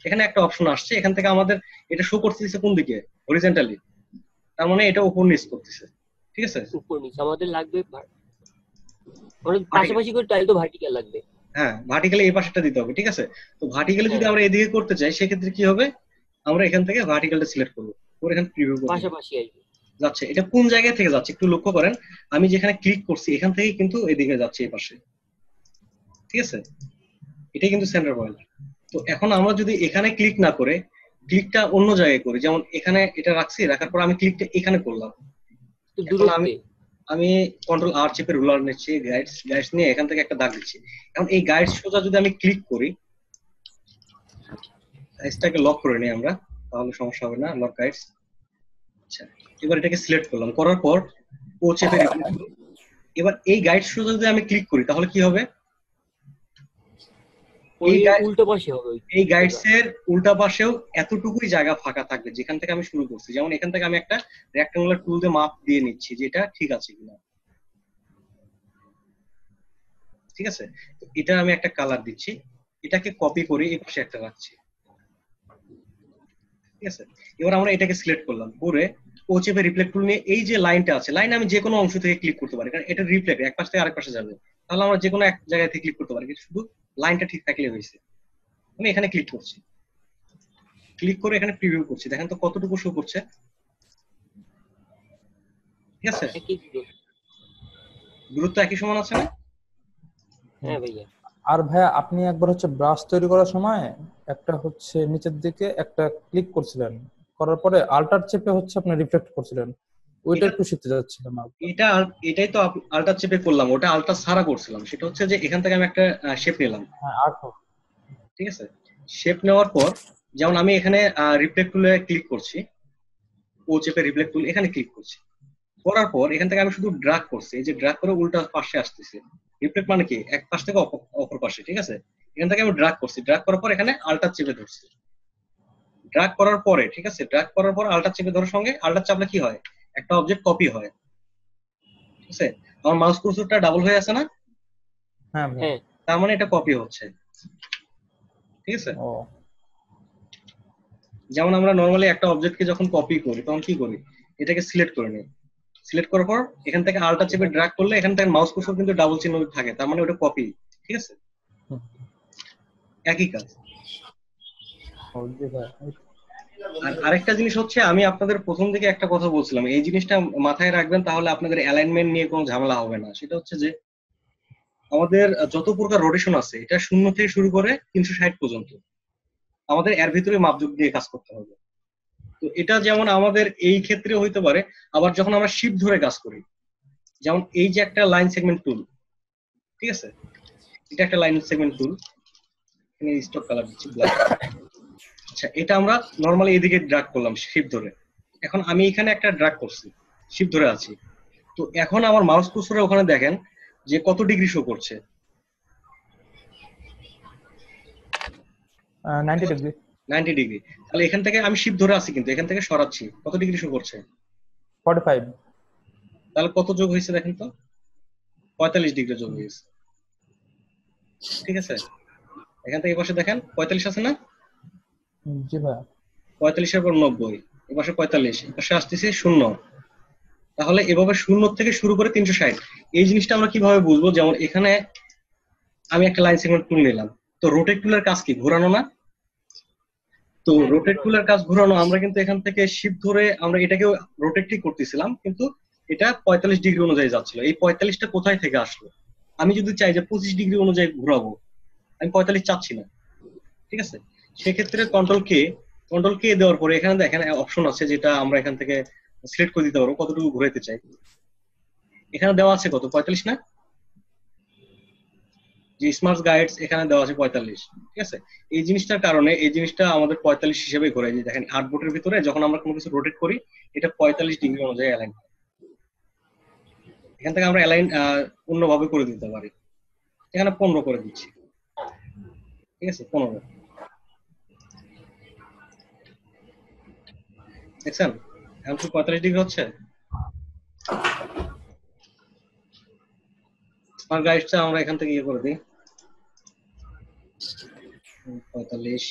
[SPEAKER 1] এখানে একটা অপশন আসছে, এখান থেকে আমাদের এটা শো করতেছে কোন দিকে, হরিজন্টালি। তার মানে এটা উপর নিচ করতেছে, ঠিক আছে?
[SPEAKER 4] উপর নিচ আমাদের লাগবে ওটা পাশাপাশি করে তাহলে তো ভার্টিক্যাল লাগবে।
[SPEAKER 1] হ্যাঁ, ভার্টিক্যালি এই পাশেটা দিতে হবে, ঠিক আছে। তো ভার্টিক্যালি যদি
[SPEAKER 4] হ্যাঁ
[SPEAKER 1] আমরা এদিকে করতে চাই সেক্ষেত্রে কি হবে, আমরা এখান থেকে ভার্টিক্যালটা সিলেক্ট করবো, করে এখানে প্রিভিউ করবো।
[SPEAKER 4] পাশাপাশি আসবে।
[SPEAKER 1] যাচ্ছে, এটা কোন জায়গা থেকে যাচ্ছে একটু লক্ষ্য করেন, আমি যেখানে ক্লিক করছি এখান থেকে কিন্তু এদিকে যাচ্ছে এই পাশে, ঠিক আছে। এটাই কিন্তু সেন্টার পয়েন্ট। তো এখন আমরা যদি এখানে ক্লিক না করে ক্লিকটা অন্য জায়গায় করি, যেমন এখানে এটা রাখছি, রাখার পর আমি ক্লিকটা এখানে করলাম,
[SPEAKER 4] তো
[SPEAKER 1] এখন আমি
[SPEAKER 4] দূরত্বে
[SPEAKER 1] আমি কন্ট্রোল আর চেপে রুলার নিচ্ছি, গাইডস নিয়ে এখান থেকে একটা দাগ দিচ্ছি। এখন এই গাইডস সোজা যদি আমি ক্লিক করি, গাইডসটাকে লক করে নিই আমরা, তাহলে সমস্যা হবে না। Lock guides. আচ্ছা, এবার এটাকে সিলেক্ট করলাম, করার পর ও চেপে রিপ্লেস। এবার এই গাইড সোজা যদি আমি ক্লিক করি তাহলে কি হবে,
[SPEAKER 4] ওই
[SPEAKER 1] এই গাইড
[SPEAKER 4] উল্টো পাশে হবে ওই
[SPEAKER 1] এই গাইডস এর উল্টা পাশেও এতটুকুই জায়গা ফাঁকা থাকবে যেখান থেকে আমি শুরু করছি। যেমন এখান থেকে আমি একটা রেক্টাঙ্গুলার টুল দিয়ে মাপ দিয়ে নিচ্ছি যে এটা ঠিক আছে কিনা, ঠিক আছে। তো এটা আমি একটা কালার দিচ্ছি, এটাকে কপি করে এই পাশে একটা রাখছি, ঠিক আছে। এবার আমরা এটাকে সিলেক্ট করলাম, করে ও চেপে রিফ্লেক্ট টুল নিয়ে এই যে লাইনটা আছে, লাইন আমি যে কোনো অংশ থেকে ক্লিক করতে পারি, কারণ এটা রিফ্লেক্ট এক পাশ থেকে আরেক পাশে যাবে, তাহলে আমরা যে কোনো এক জায়গা থেকে ক্লিক করতে পারি, কিন্তু শুধু লাইনটা ঠিক থাকলে হয়েছে। আমি এখানে ক্লিক করছি, ক্লিক করে এখানে প্রিভিউ করছি, দেখেন তো কতটুকু শো করছে, ঠিক আছে।
[SPEAKER 4] একই দূরত্ব।
[SPEAKER 1] দূরত্ব একই সমান আছে না?
[SPEAKER 4] হ্যাঁ ভাইয়া।
[SPEAKER 2] আর ভাইয়া আপনি একবার হচ্ছে ব্রাশ তৈরি করার সময় একটা হচ্ছে নিচের দিকে একটা ক্লিক করছিলেন, করার পরে আল্টার চেপে হচ্ছে আপনি রিফ্লেক্ট করছিলেন, ওইটা একটু শিখতে যাচ্ছিলাম।
[SPEAKER 1] এটাই তো আল্টার চেপে করলাম, ওটা আল্টার ছাড়া করছিলাম। সেটা হচ্ছে যে এখান থেকে আমি একটা শেপ নিলাম,
[SPEAKER 2] হ্যাঁ আর্ট,
[SPEAKER 1] ঠিক আছে। শেপ নেওয়ার পর যেমন আমি এখানে রিফ্লেক্ট টুলে ক্লিক করছি, ও চেপে রিফ্লেক্ট টুল এখানে ক্লিক করছি, করার পর এখান থেকে আমি শুধু ড্রাগ করছি, এই যে ড্রাগ করে উল্টা পাশে আসতেছে। রিফ্লেক্ট মানে কি, এক পাশ থেকে অপর পাশে, ঠিক আছে। এখান থেকে আমি ড্রাগ করছি, ড্রাগ করার পর এখানে আল্টার চেপে ধরছি, ড্রাগ করার পরে, ঠিক আছে, ড্রাগ করার পর আল্টার চেপে ধরার সঙ্গে আল্টার চাপলে কি হয়, একটা অবজেক্ট কপি হয়, ঠিক আছে। আমার মাউস কার্সরটা ডাবল হয়ে আছে না,
[SPEAKER 2] হ্যাঁ
[SPEAKER 4] হ্যাঁ
[SPEAKER 1] তার মানে এটা কপি হচ্ছে, ঠিক আছে।
[SPEAKER 2] ও
[SPEAKER 1] যেমন আমরা নরমালি একটা অবজেক্টকে যখন কপি করি তখন কি করি, এটাকে সিলেক্ট করে নিই, সিলেক্ট করার পর এখান থেকে আল্টার চেপে ড্র্যাগ করলে এখান থেকে মাউস কার্সর কিন্তু ডাবল চিহ্ন থাকে, তার মানে ওটা কপি, ঠিক আছে। একই কাজ। আর আরেকটা জিনিস হচ্ছে, আমি আপনাদের প্রথম দিকে একটা কথা বলছিলাম, এই জিনিসটা মাথায় রাখবেন, তাহলে আপনাদের অ্যালাইনমেন্ট নিয়ে কোনো ঝামেলা হবে না। সেটা হচ্ছে যে আমাদের যত প্রকার রোটেশন আছে এটা 0 থেকে শুরু করে 360 পর্যন্ত আমাদের এর ভিতরে মাপযোগ দিয়ে কাজ করতে হবে। তো এটা যেমন আমাদের এই ক্ষেত্রে হইতে পারে, আবার যখন আমরা শিফট ধরে কাজ করি, যেমন এই যে একটা লাইন সেগমেন্ট টুল, ঠিক আছে, এটা একটা লাইন সেগমেন্ট টুল, এখানে স্টক কালার দিচ্ছি ব্ল্যাক। আচ্ছা, এটা আমরা নরমালি এদিকে ড্র্যাগ করলাম শিফট ধরে, এখন আমি এখানে একটা ড্র্যাগ করছি, শিফট ধরে আছি। তো এখন আমার মাউস কার্সরে ওখানে দেখেন যে কত ডিগ্রি শো করছে,
[SPEAKER 2] 90 ডিগ্রি।
[SPEAKER 1] 90 ডিগ্রি। তাহলে এখান থেকে আমি শিফট ধরে আছি, কিন্তু এখান থেকে সরাচ্ছি, কত ডিগ্রি শো করছে,
[SPEAKER 2] 45।
[SPEAKER 1] তাহলে কত যোগ হয়েছে দেখেন তো, 45 ডিগ্রি যোগ হয়েছে, ঠিক আছে। এখান থেকে এই পাশে দেখেন 45 আছে না,
[SPEAKER 2] জি ভাই।
[SPEAKER 1] 45 এর পর 90, এই পাশে 45, এই পাশে আসতেছে 0। তাহলে এভাবে 0 থেকে শুরু করে 360। এই জিনিসটা আমরা কিভাবে বুঝবো, যেমন এখানে আমি একটা লাইন সেগমেন্ট টুল নিলাম, তো রোটেট টুলের কাজ কি, ঘোরানো না? তো রোটেট টুলের কাজ ঘোরানো। আমরা কিন্তু এখান থেকে শিফট ধরে আমরা এটাকে রোটেটই করতেছিলাম, কিন্তু এটা 45 ডিগ্রি অনুযায়ী যাচ্ছিল। এই 45টা কোথায় থেকে আসলো, আমি যদি চাই যে 25 ডিগ্রি অনুযায়ী ঘোরাবো, আমি 45 চাচ্ছি না, ঠিক আছে। সেক্ষেত্রে কন্ট্রোল কে দেওয়ার পরে এখানে দেখেন অপশন আছে, যেটা আমরা এখান থেকে সিলেক্ট করে দিতে পারবো কতটুকু ঘুরাইতে চাই। এখানে দেওয়া আছে কত, 45 না, যে স্মার্ট গাইডস এখানে দেওয়া আছে 45, ঠিক আছে। এই জিনিসটার কারণে এই জিনিসটা আমাদের 45 হিসেবে ঘোরায়। যে দেখেন আর্টবোর্ডের ভিতরে যখন আমরা কোনো কিছু রোটেট করি, এটা 45 ডিগ্রি অনুযায়ী অ্যালাইন হয়। এখান থেকে আমরা অ্যালাইন অন্যভাবে করে দিতে পারি, এখানে 15 করে দিচ্ছি, ঠিক আছে, 15। দেখছেন এখন কি 45 ডিগ্রি হচ্ছে। স্মার্ট গাইডটা আমরা এখান থেকে ইয়ে করে দিই, 45।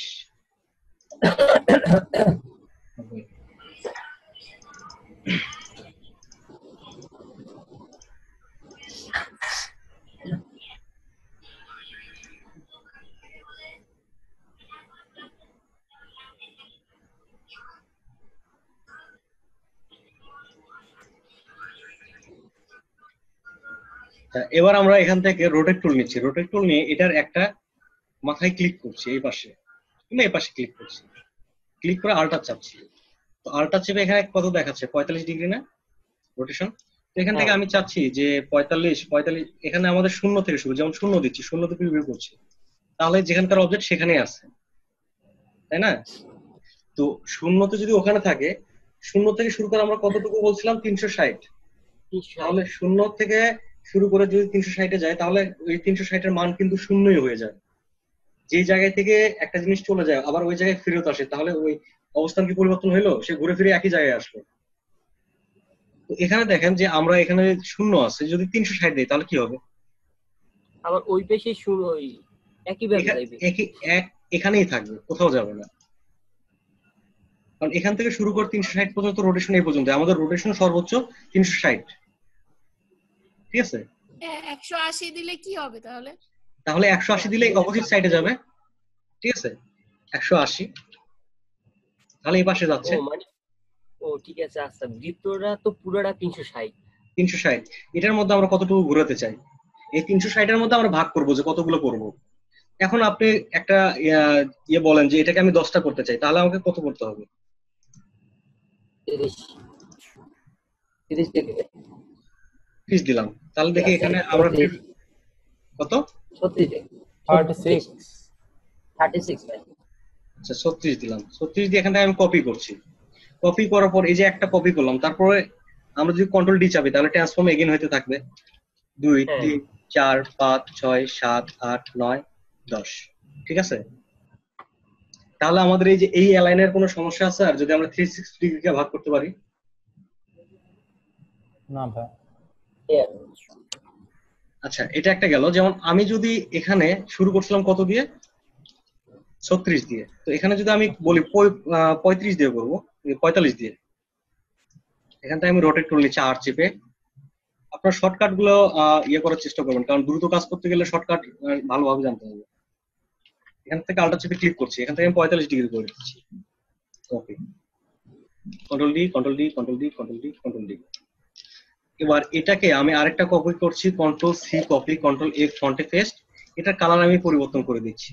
[SPEAKER 1] এবার আমরা এখান থেকে রোটেট টুল নিচ্ছি, রোটেট টুল নিয়ে এটার একটা মাথায় ক্লিক করছি, এই পাশে কিংবা এই পাশে ক্লিক করছি, ক্লিক করে আল্টার চাপছি। তো আল্টার চেপে এখানে কত দেখাচ্ছে 45 ডিগ্রি না রোটেশন। তো এখান থেকে আমি চাচ্ছি যে 45 এখানে আমাদের শূন্য থেকে শুরু, যেমন শূন্য দিচ্ছি, শূন্য থেকে রিভিউ করছি, তাহলে যেখানকার অবজেক্ট সেখানেই আছে, তাই না? তো শূন্যতে যদি ওখানে থাকে, শূন্য থেকে শুরু করে আমরা কতটুকু বলছিলাম 360, তাহলে শূন্য থেকে শুরু করে যদি 360-এ যায় তাহলে ওই 360-এর মান কিন্তু শূন্যই হয়ে যায়। যে জায়গায় থেকে একটা জিনিস চলে যায় আবার ওই জায়গায় ফেরত আসে, তাহলে ওই অবস্থান কি পরিবর্তন হইলো? সে ঘুরে ফিরে একই জায়গায় আসলো। তো এখানে দেখেন যে আমরা এখানে শূন্য আছে, যদি 360 দেই তাহলে কি হবে?
[SPEAKER 4] আবার ওই পেশে শুরু ওই একই ভাবে যাবে,
[SPEAKER 1] এখানেই থাকবে, কোথাও যাবে না। কারণ এখান থেকে শুরু করে 360 পর্যন্ত রোটেশন এই পর্যন্ত, আমাদের রোটেশন সর্বোচ্চ 360, ঠিক আছে?
[SPEAKER 7] 180 দিলে কি হবে তাহলে?
[SPEAKER 1] তাহলে 180 দিলে অপোজিট সাইডে যাবে, ঠিক আছে? 180 তাহলে এই পাশে যাচ্ছে।
[SPEAKER 4] ও ঠিক আছে। আচ্ছা, বৃত্তটা তো পুরোটা 360,
[SPEAKER 1] এটার মধ্যে আমরা কতটুকু ঘোরাতে চাই, এই 360-এর মধ্যে আমরা ভাগ করব যে কতগুলো করব। এখন আপনি একটা ইয়ে বলেন যে এটাকে আমি 10টা করতে চাই, তাহলে আমাকে কত করতে হবে? 30 দিলাম, তাহলে দেখি এখানে আমরা কত
[SPEAKER 2] 36
[SPEAKER 1] আচ্ছা 36 দিলাম। 36 দিয়ে এখানে আমি কপি করছি, কপি করার পর এই যে একটা কপি করলাম, তারপরে আমরা যদি কন্ট্রোল ডি চাপি তাহলে ট্রান্সফর্ম এগেইন হইতে থাকবে 2 3 4 5 6 7 8 9 10, ঠিক আছে? তাহলে আমাদের এই যে এই অ্যালাইনের কোনো সমস্যা আছে আর যদি আমরা 360 ডিগ্রিকে ভাগ করতে পারি?
[SPEAKER 2] না ভাই।
[SPEAKER 1] আচ্ছা, এটা একটা গেল। যেমন আমি যদি এখানে শুরু করছিলাম কত দিয়ে? 36 দিয়ে। তো এখানে যদি আমি বলি 35 দিয়ে করবো, 45 দিয়ে, এখান থেকে আমি রোটেট টুল নিচ্ছি আর চেপে। আপনার শর্টকাট গুলো ইয়ে করার চেষ্টা করবেন, কারণ দ্রুত কাজ করতে গেলে শর্টকাট ভালোভাবে জানতে হবে। এখান থেকে আল্টার চেপে ক্লিক করছি, এখান থেকে আমি 45 ডিগ্রি করে দিচ্ছি, okay. Control D, control D, control D, control D, control D. এবার এটাকে আমি আরেকটা কপি করছি, control C copy, control F ফন্টে পেস্ট। এটার কালার আমি পরিবর্তন করে দিচ্ছি,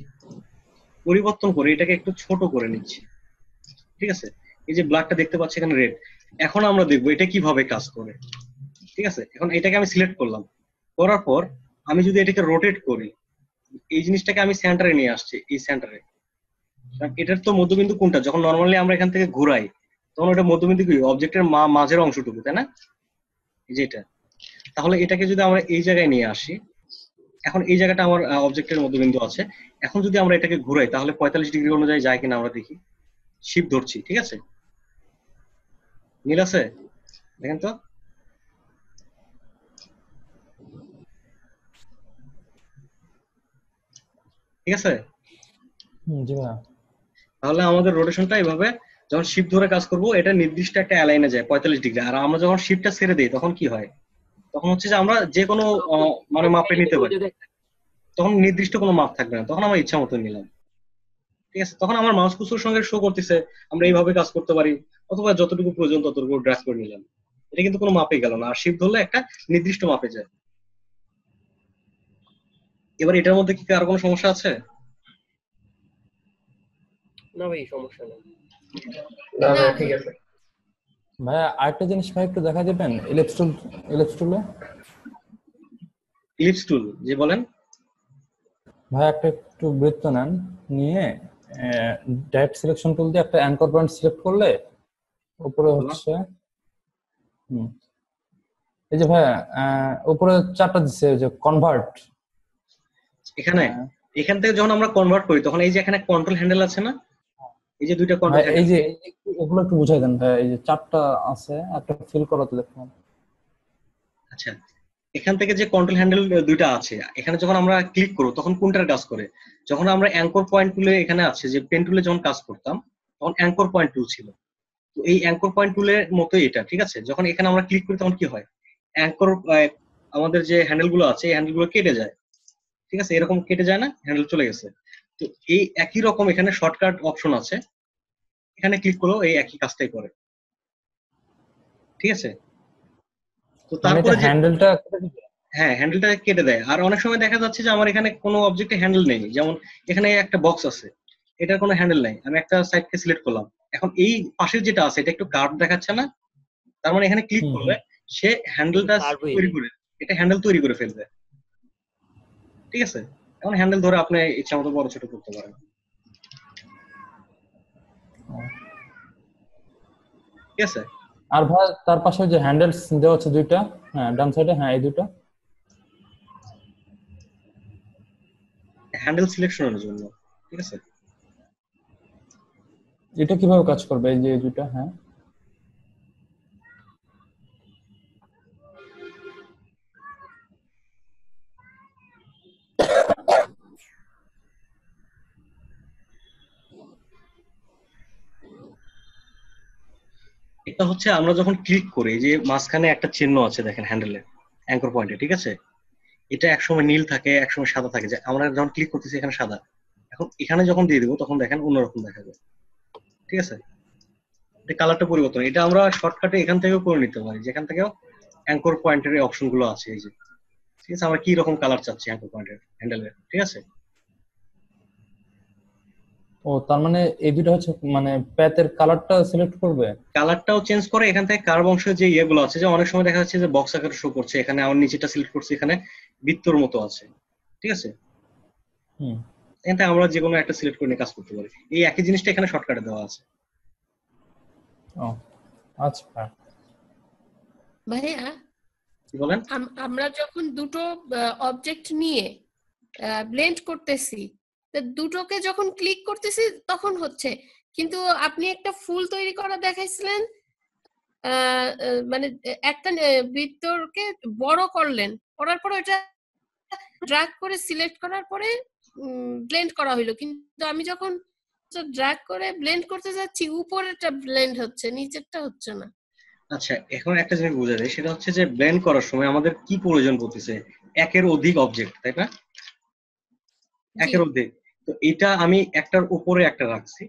[SPEAKER 1] পরিবর্তন করে এটাকে একটু ছোট করে নিচ্ছি, ঠিক আছে? এই যে ব্ল্যাকটা দেখতে পাচ্ছি এখানে রেড। এখন আমরা দেখবো এটা কিভাবে কাজ করে, ঠিক আছে? এখন এটাকে আমি সিলেক্ট করলাম, করার পর আমি যদি এটাকে রোটেট করি, এই জিনিসটাকে আমি সেন্টারে নিয়ে আসছি, এই সেন্টারে। এটার তো মধ্যবিন্দু কোনটা? যখন নর্মালি আমরা এখান থেকে ঘুরাই তখন ওটা মধ্যবিন্দু কি অবজেক্টের মাঝের অংশটুকু, তাই না? যেটা, তাহলে এটাকে যদি আমরা এই জায়গায় নিয়ে আসি, এখন এই জায়গাটা আমার অবজেক্টের মধ্যবিন্দু আছে। এখন যদি আমরা এটাকে ঘুরাই তাহলে 45 ডিগ্রি অনুযায়ী যায় কিনা আমরা দেখি। শিফট ধরছি, ঠিক আছে? মিল আছে? দেখেন তো। ঠিক আছে?
[SPEAKER 2] জি ভাই।
[SPEAKER 1] তাহলে আমাদের রোটেশনটা এইভাবে, যখন শিফট ধরে কাজ করব এটা নির্দিষ্ট একটা অ্যালাইনে যায় 45 ডিগ্রি। আর আমরা যখন শিফটটা ছেড়ে দিই তখন কি হয়? তখন হচ্ছে যে আমরা যে কোনো মানে মাপে নিতে পারি, তখন নির্দিষ্ট কোনো মাপ থাকবে না, তখন আমার ইচ্ছা মতো নিলাম, ঠিক আছে? তখন আমার মাউস কুর্সর সঙ্গে শো করতেছে আমরা এইভাবে কাজ করতে পারি, অথবা যতটুকু প্রয়োজন ততটুকু ড্র্যাগ করে নিলাম। এটা কিন্তু কোনো মাপে গেল না, আর শিফট ধরলে একটা নির্দিষ্ট মাপে যায়। এবার এটার মধ্যে কি আর কোনো সমস্যা আছে?
[SPEAKER 4] না ভাই, সমস্যা নেই।
[SPEAKER 5] না ভাই ঠিক আছে।
[SPEAKER 2] ভাই আরেকটা জিনিস ভাই একটু দেখা যাবেন, ইলিপস টুলে।
[SPEAKER 1] ইলিপস টুল যে বলেন
[SPEAKER 2] ভাই একটা একটু বৃত্ত নেন, নিয়ে ডাইরেক্ট সিলেকশন টুল দিয়ে একটা অ্যাঙ্কর পয়েন্ট সিলেক্ট করলে উপরে হচ্ছে এই যে ভাই উপরে চারটা দিচ্ছে যে কনভার্ট।
[SPEAKER 1] এখানে এখান থেকে যখন আমরা কনভার্ট করি তখন এই যে এখানে কন্ট্রোল হ্যান্ডেল আছে না, এই যে দুইটা কন্ট্রোল হ্যান্ডেল,
[SPEAKER 2] এই যে এগুলো একটু বুঝাই দেন ভাই। এই যে চারটা আছে, একটা ফিল করাতে দেখুন।
[SPEAKER 1] আচ্ছা, এখান থেকে যে কন্ট্রোল হ্যান্ডেল দুইটা আছে, এখানে যখন আমরা ক্লিক করব তখন কোনটার কাজ করে? যখন আমরা অ্যাঙ্কর পয়েন্ট টুলে, এখানে আছে যে পেন টুলে যখন কাজ করতাম তখন অ্যাঙ্কর পয়েন্ট টুল ছিল। তো এই অ্যাঙ্কর পয়েন্ট টুলের মতোই এটা, ঠিক আছে? যখন এখানে আমরা ক্লিক করি তখন কি হয়? অ্যাঙ্কর আমাদের যে হ্যান্ডেল গুলো আছে এই হ্যান্ডেল গুলো কেটে যায়, ঠিক আছে? এরকম কেটে যায় না, হ্যান্ডেল চলে গেছে। তো এই একই রকম এখানে শর্টকাট অপশন আছে, এখানে ক্লিক করলেও এই একই কাজটাই করে, ঠিক আছে? তো তারপরে
[SPEAKER 2] হ্যান্ডেলটা
[SPEAKER 1] হ্যাঁ হ্যান্ডেলটা কেটে দেয়। আর অনেক সময় দেখা যাচ্ছে যে আমার এখানে কোনো অবজেক্টে হ্যান্ডেল নেই, যেমন এখানে একটা বক্স আছে, এটার কোনো হ্যান্ডেল নাই, আমি একটা সাইডকে সিলেক্ট করলাম, এখন এই পাশের যেটা আছে এটা একটু কার্ভ দেখাচ্ছে না, তার মানে এখানে ক্লিক করলে সে হ্যান্ডেলটা
[SPEAKER 4] কার্ভ হয়ে
[SPEAKER 1] তৈরি
[SPEAKER 4] যায়।
[SPEAKER 1] করে, এটা হ্যান্ডেল তৈরি করে ফেলবে। ঠিক আছে, এখন হ্যান্ডেল ধরে আপনি ইচ্ছা মতো বড় ছোট করতে পারেন। ঠিক আছে,
[SPEAKER 2] আর ভাই তার পাশে যে হ্যান্ডেলস দেওয়া আছে দুইটা, হ্যাঁ ডান সাইডে, হ্যাঁ এই দুটো
[SPEAKER 1] হ্যান্ডেল সিলেকশনের জন্য। ঠিক আছে,
[SPEAKER 2] এটা কিভাবে কাজ করবে এই যে দুটো? হ্যাঁ
[SPEAKER 1] এটা হচ্ছে আমরা যখন ক্লিক করি, যে মাঝখানে একটা চিহ্ন আছে দেখেন হ্যান্ডেলের অ্যাঙ্কর পয়েন্টে, ঠিক আছে, এটা একসময় নীল থাকে একসময় সাদা থাকে, যে আমরা যখন ক্লিক করতেছি এখানে সাদা, এখন এখানে যখন দিয়ে দিব তখন দেখেন অন্যরকম দেখাবে। ঠিক আছে, এটা কালারটা পরিবর্তন, এটা আমরা শর্টকাটে এখান থেকেও করে নিতে পারি, যেখান থেকেও অ্যাঙ্কর পয়েন্টের এই অপশন গুলো আছে এই যে। ঠিক আছে, আমরা কি রকম কালার চাচ্ছি অ্যাঙ্কর পয়েন্টের হ্যান্ডেলের। ঠিক আছে,
[SPEAKER 2] ও তার মানে এই দুটো হচ্ছে মানে প্যাথের কালারটা সিলেক্ট করবে,
[SPEAKER 1] কালারটাও চেঞ্জ করে এখান থেকে কার্ভ অংশের যে ইয়েগুলো আছে, যে অনেক সময় দেখা যাচ্ছে যে বক্স আকারে শো করছে, এখানে আমার নিচেটা সিলেক্ট করছি, এখানে বৃত্তর মতো আছে। ঠিক আছে, এখান থেকে আমরা যে কোনো একটা সিলেক্ট করে নিয়ে কাজ করতে পারি, এই একই জিনিসটা এখানে শর্টকাটে দেওয়া আছে।
[SPEAKER 2] ও আচ্ছা
[SPEAKER 7] ভাইয়া
[SPEAKER 1] কি বলেন?
[SPEAKER 7] আমরা যখন দুটো অবজেক্ট নিয়ে ব্লেন্ড করতেছি, তো দুটোকে যখন ক্লিক করতেছি তখন হচ্ছে, কিন্তু আপনি একটা ফুল তৈরি করা দেখাইছিলেন, মানে একটা বৃত্তকে বড় করলেন, করার পরে ওটা ড্র্যাগ করে সিলেক্ট করার পরে ব্লেন্ড করা হলো, কিন্তু আমি যখন ড্র্যাগ করে ব্লেন্ড করতে যাচ্ছি উপরেরটা ব্লেন্ড হচ্ছে, নিচেরটা হচ্ছে না।
[SPEAKER 1] আচ্ছা, এখন একটা জিনিস বোঝা যায়, সেটা হচ্ছে যে ব্লেন্ড করার সময় আমাদের কি প্রয়োজন পড়তেছে, একের অধিক অবজেক্ট, তাই না? একের অধিক, তো এটা আমি একটার উপরে একটা রাখছি,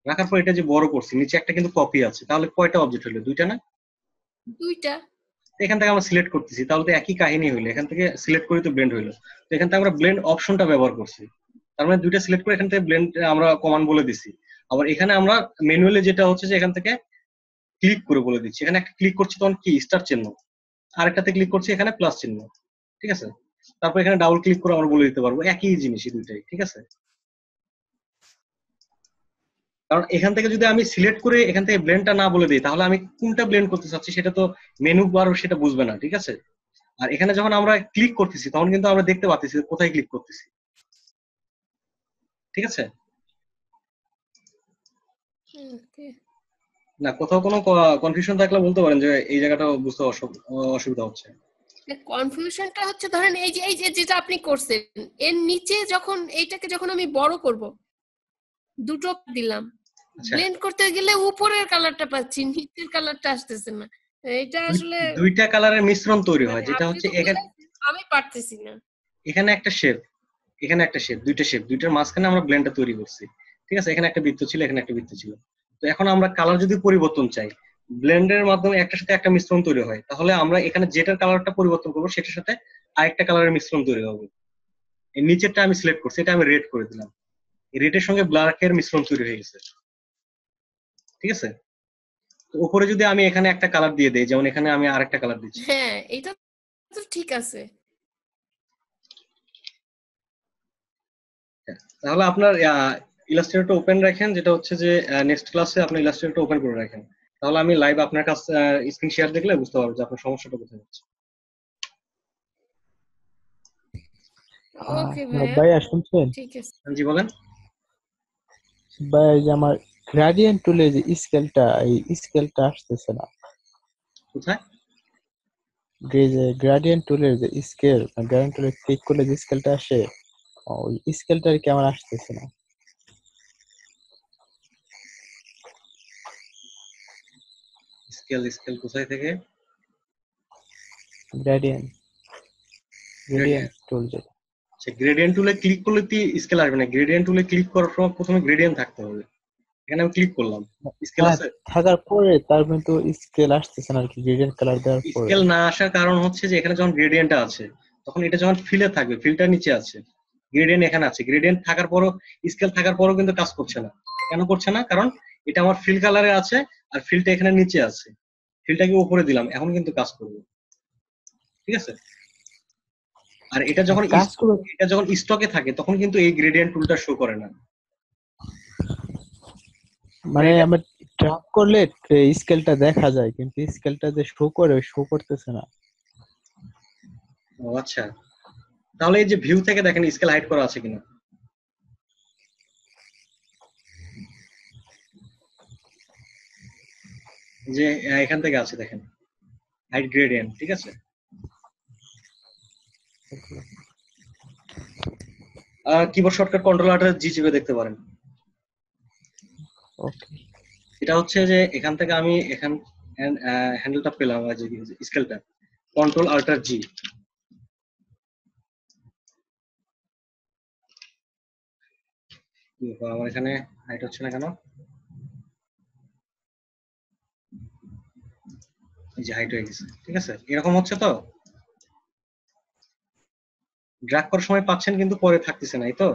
[SPEAKER 1] রাখার পর এটা যে বড় করছি, নিচে একটা কিন্তু কপি আছে, তাহলে কয়টা অবজেক্ট হলো? দুইটা না?
[SPEAKER 7] দুইটা।
[SPEAKER 1] এখান থেকে আমরা সিলেক্ট করতেছি, তাহলে তো একই কাহিনী হইলো, এখান থেকে সিলেক্ট করে তো ব্লেন্ড হইলো, তো এখান থেকে আমরা ব্লেন্ড অপশনটা ব্যবহার করছি, তার মানে দুইটা সিলেক্ট করে এখান থেকে ব্লেন্ড আমরা কমান্ড বলে দিছি। আবার এখানে আমরা ম্যানুয়ালি যেটা হচ্ছে যে এখান থেকে ক্লিক করে বলে দিচ্ছি, এখানে একটা ক্লিক করছি তখন কি স্টার চিহ্ন, আরেকটাতে ক্লিক করছি এখানে প্লাস চিহ্ন। ঠিক আছে, তারপর এখানে ডাবল ক্লিক করে আমরা বলে দিতে পারবো, একই জিনিসই দুইটাই। ঠিক আছে, কারণ এখান থেকে যদি আমি সিলেক্ট করে এখান থেকে ব্লেন্ডটা না বলে দিই, তাহলে আমি কোনটা ব্লেন্ড করতে চাচ্ছি সেটা তো মেনু বার সেটা বুঝবে না। ঠিক আছে, আর এখানে যখন আমরা ক্লিক করতেছি তখন কিন্তু আমরা দেখতে পাচ্ছি কোথায় ক্লিক করতেছি। ঠিক আছে, না কোথাও কোনো কনফিউশন থাকলে বলতে পারেন, যে এই জায়গাটা বুঝতে অসুবিধা হচ্ছে।
[SPEAKER 7] কনফিউশনটা হচ্ছে ধরেন এই যে যেটা আপনি করছেন, এর নিচে যখন এইটাকে যখন আমি বড় করব, দুটো দিলাম, ব্লেন্ড করতে গেলে উপরের কালারটা পাচ্ছি, নিচের কালারটা আসতেছে না, এটা আসলে
[SPEAKER 1] দুইটা কালারের মিশ্রণ তৈরি হয়, যেটা হচ্ছে
[SPEAKER 7] আমি পারতেছি না।
[SPEAKER 1] এখানে একটা শেপ, এখানে একটা শেপ, দুইটা শেপ, দুইটার মাঝখানে আমরা ব্লেন্ডটা তৈরি করছি। ঠিক আছে, এখানে একটা বৃত্ত ছিল, এখানে একটা বৃত্ত ছিল, তো এখন আমরা কালার যদি পরিবর্তন চাই, ব্লেন্ডের মাধ্যমে একটার সাথে একটা মিশ্রণ তৈরি হয়, তাহলে আমরা এখানে যেটার কালারটা পরিবর্তন করবো সেটার সাথে আরেকটা কালারের মিশ্রণ তৈরি হবে। এই নিচেরটা আমি সিলেক্ট করছি, এটা আমি রেড করে দিলাম, এই রেডের সঙ্গে ব্ল্যাকের মিশ্রণ তৈরি হয়ে গেছে। ঠিক আছে, তো উপরে যদি আমি এখানে একটা কালার দিয়ে দেই, যেমন এখানে আমি আরেকটা কালার দিচ্ছি,
[SPEAKER 7] হ্যাঁ এটা তো ঠিক আছে।
[SPEAKER 1] তাহলে আপনার ইলাস্ট্রেটর ওপেন রাখেন, যেটা হচ্ছে যে নেক্সট ক্লাসে আপনি ইলাস্ট্রেটর ওপেন করে রাখেন, তাহলে আমি লাইভ আপনার কাছে স্ক্রিন শেয়ার দেখলে বুঝতে পারবো যে আপনার সমস্যাটা কোথায় হচ্ছে।
[SPEAKER 7] ওকে
[SPEAKER 6] ভাইয়া শুনছেন?
[SPEAKER 7] ঠিক আছে,
[SPEAKER 1] জি বলেন।
[SPEAKER 6] ভাই আমার গ্রেডিয়েন্ট টুলে যে স্কেলটা, এই স্কেলটা আসতেছে না।
[SPEAKER 1] কোথায়?
[SPEAKER 6] গ্রেডিয়েন্ট টুলের যে স্কেল, গ্রেডিয়েন্ট টুলে ক্লিক করলে যে স্কেলটা আসে, ওই স্কেলটা আর কি আমার আসতেছে না।
[SPEAKER 1] স্কেল কোথায় থেকে?
[SPEAKER 6] গ্রেডিয়েন্ট টুল যেটা।
[SPEAKER 1] আচ্ছা, গ্রেডিয়েন্ট টুলে ক্লিক করলে কি স্কেল আসবে না? গ্রেডিয়েন্ট টুলে ক্লিক করার সময় প্রথমে গ্রেডিয়েন্ট থাকতে হবে, এখানে আমি ক্লিক করলাম, স্কেল আছে,
[SPEAKER 6] থাকার পরে তার কিন্তু স্কেল আসতেছে না আর কি, গ্রেডিয়েন্ট কালার দেওয়ার পরে।
[SPEAKER 1] স্কেল না আসার কারণ হচ্ছে যে এখানে যখন গ্রেডিয়েন্টটা আছে তখন এটা যখন ফিলে থাকবে, ফিলটার নিচে আছে, গ্রেডিয়েন্ট এখানে আছে, গ্রেডিয়েন্ট থাকার পরও, স্কেল থাকার পরও কিন্তু কাজ করছে না। কেন করছে না? কারণ এটা আমার ফিল কালারে আছে আর ফিলটা এখানে নিচে আছে, ফিলটাকে উপরে দিলাম, এখন কিন্তু কাজ করবে। ঠিক আছে? আর এটা যখন
[SPEAKER 6] কাজ করবে
[SPEAKER 1] স্টকে থাকে তখন কিন্তু এই গ্রেডিয়েন্ট টুলটা শো করে না।
[SPEAKER 6] মানে আমরা ট্র্যাক করলে স্কেলটা দেখা যায়, কিন্তু স্কেলটা যে শো করে শো করতেছে না।
[SPEAKER 1] ও আচ্ছা, তাহলে এই যে ভিউ থেকে দেখেন স্কেল হাইড করা আছে কিনা। যে এখান থেকে আছে দেখেন হাইড গ্রেডিয়েন্ট। ঠিক আছে? Keyboard shortcut control alt G চেপে দেখতে পারেন।
[SPEAKER 6] ওকে,
[SPEAKER 1] এটা হচ্ছে যে এখান থেকে আমি হ্যান্ডেলটা পেলাম, যে স্কেলটা, কন্ট্রোল আল্টার জি। আমার এখানে হাইট হচ্ছে না কেন? এই যে হাইট হয়ে গেছে। ঠিক আছে? এরকম হচ্ছে তো, ড্র্যাগ করার সময় পাচ্ছেন কিন্তু পরে থাকতেছে না, এই তো।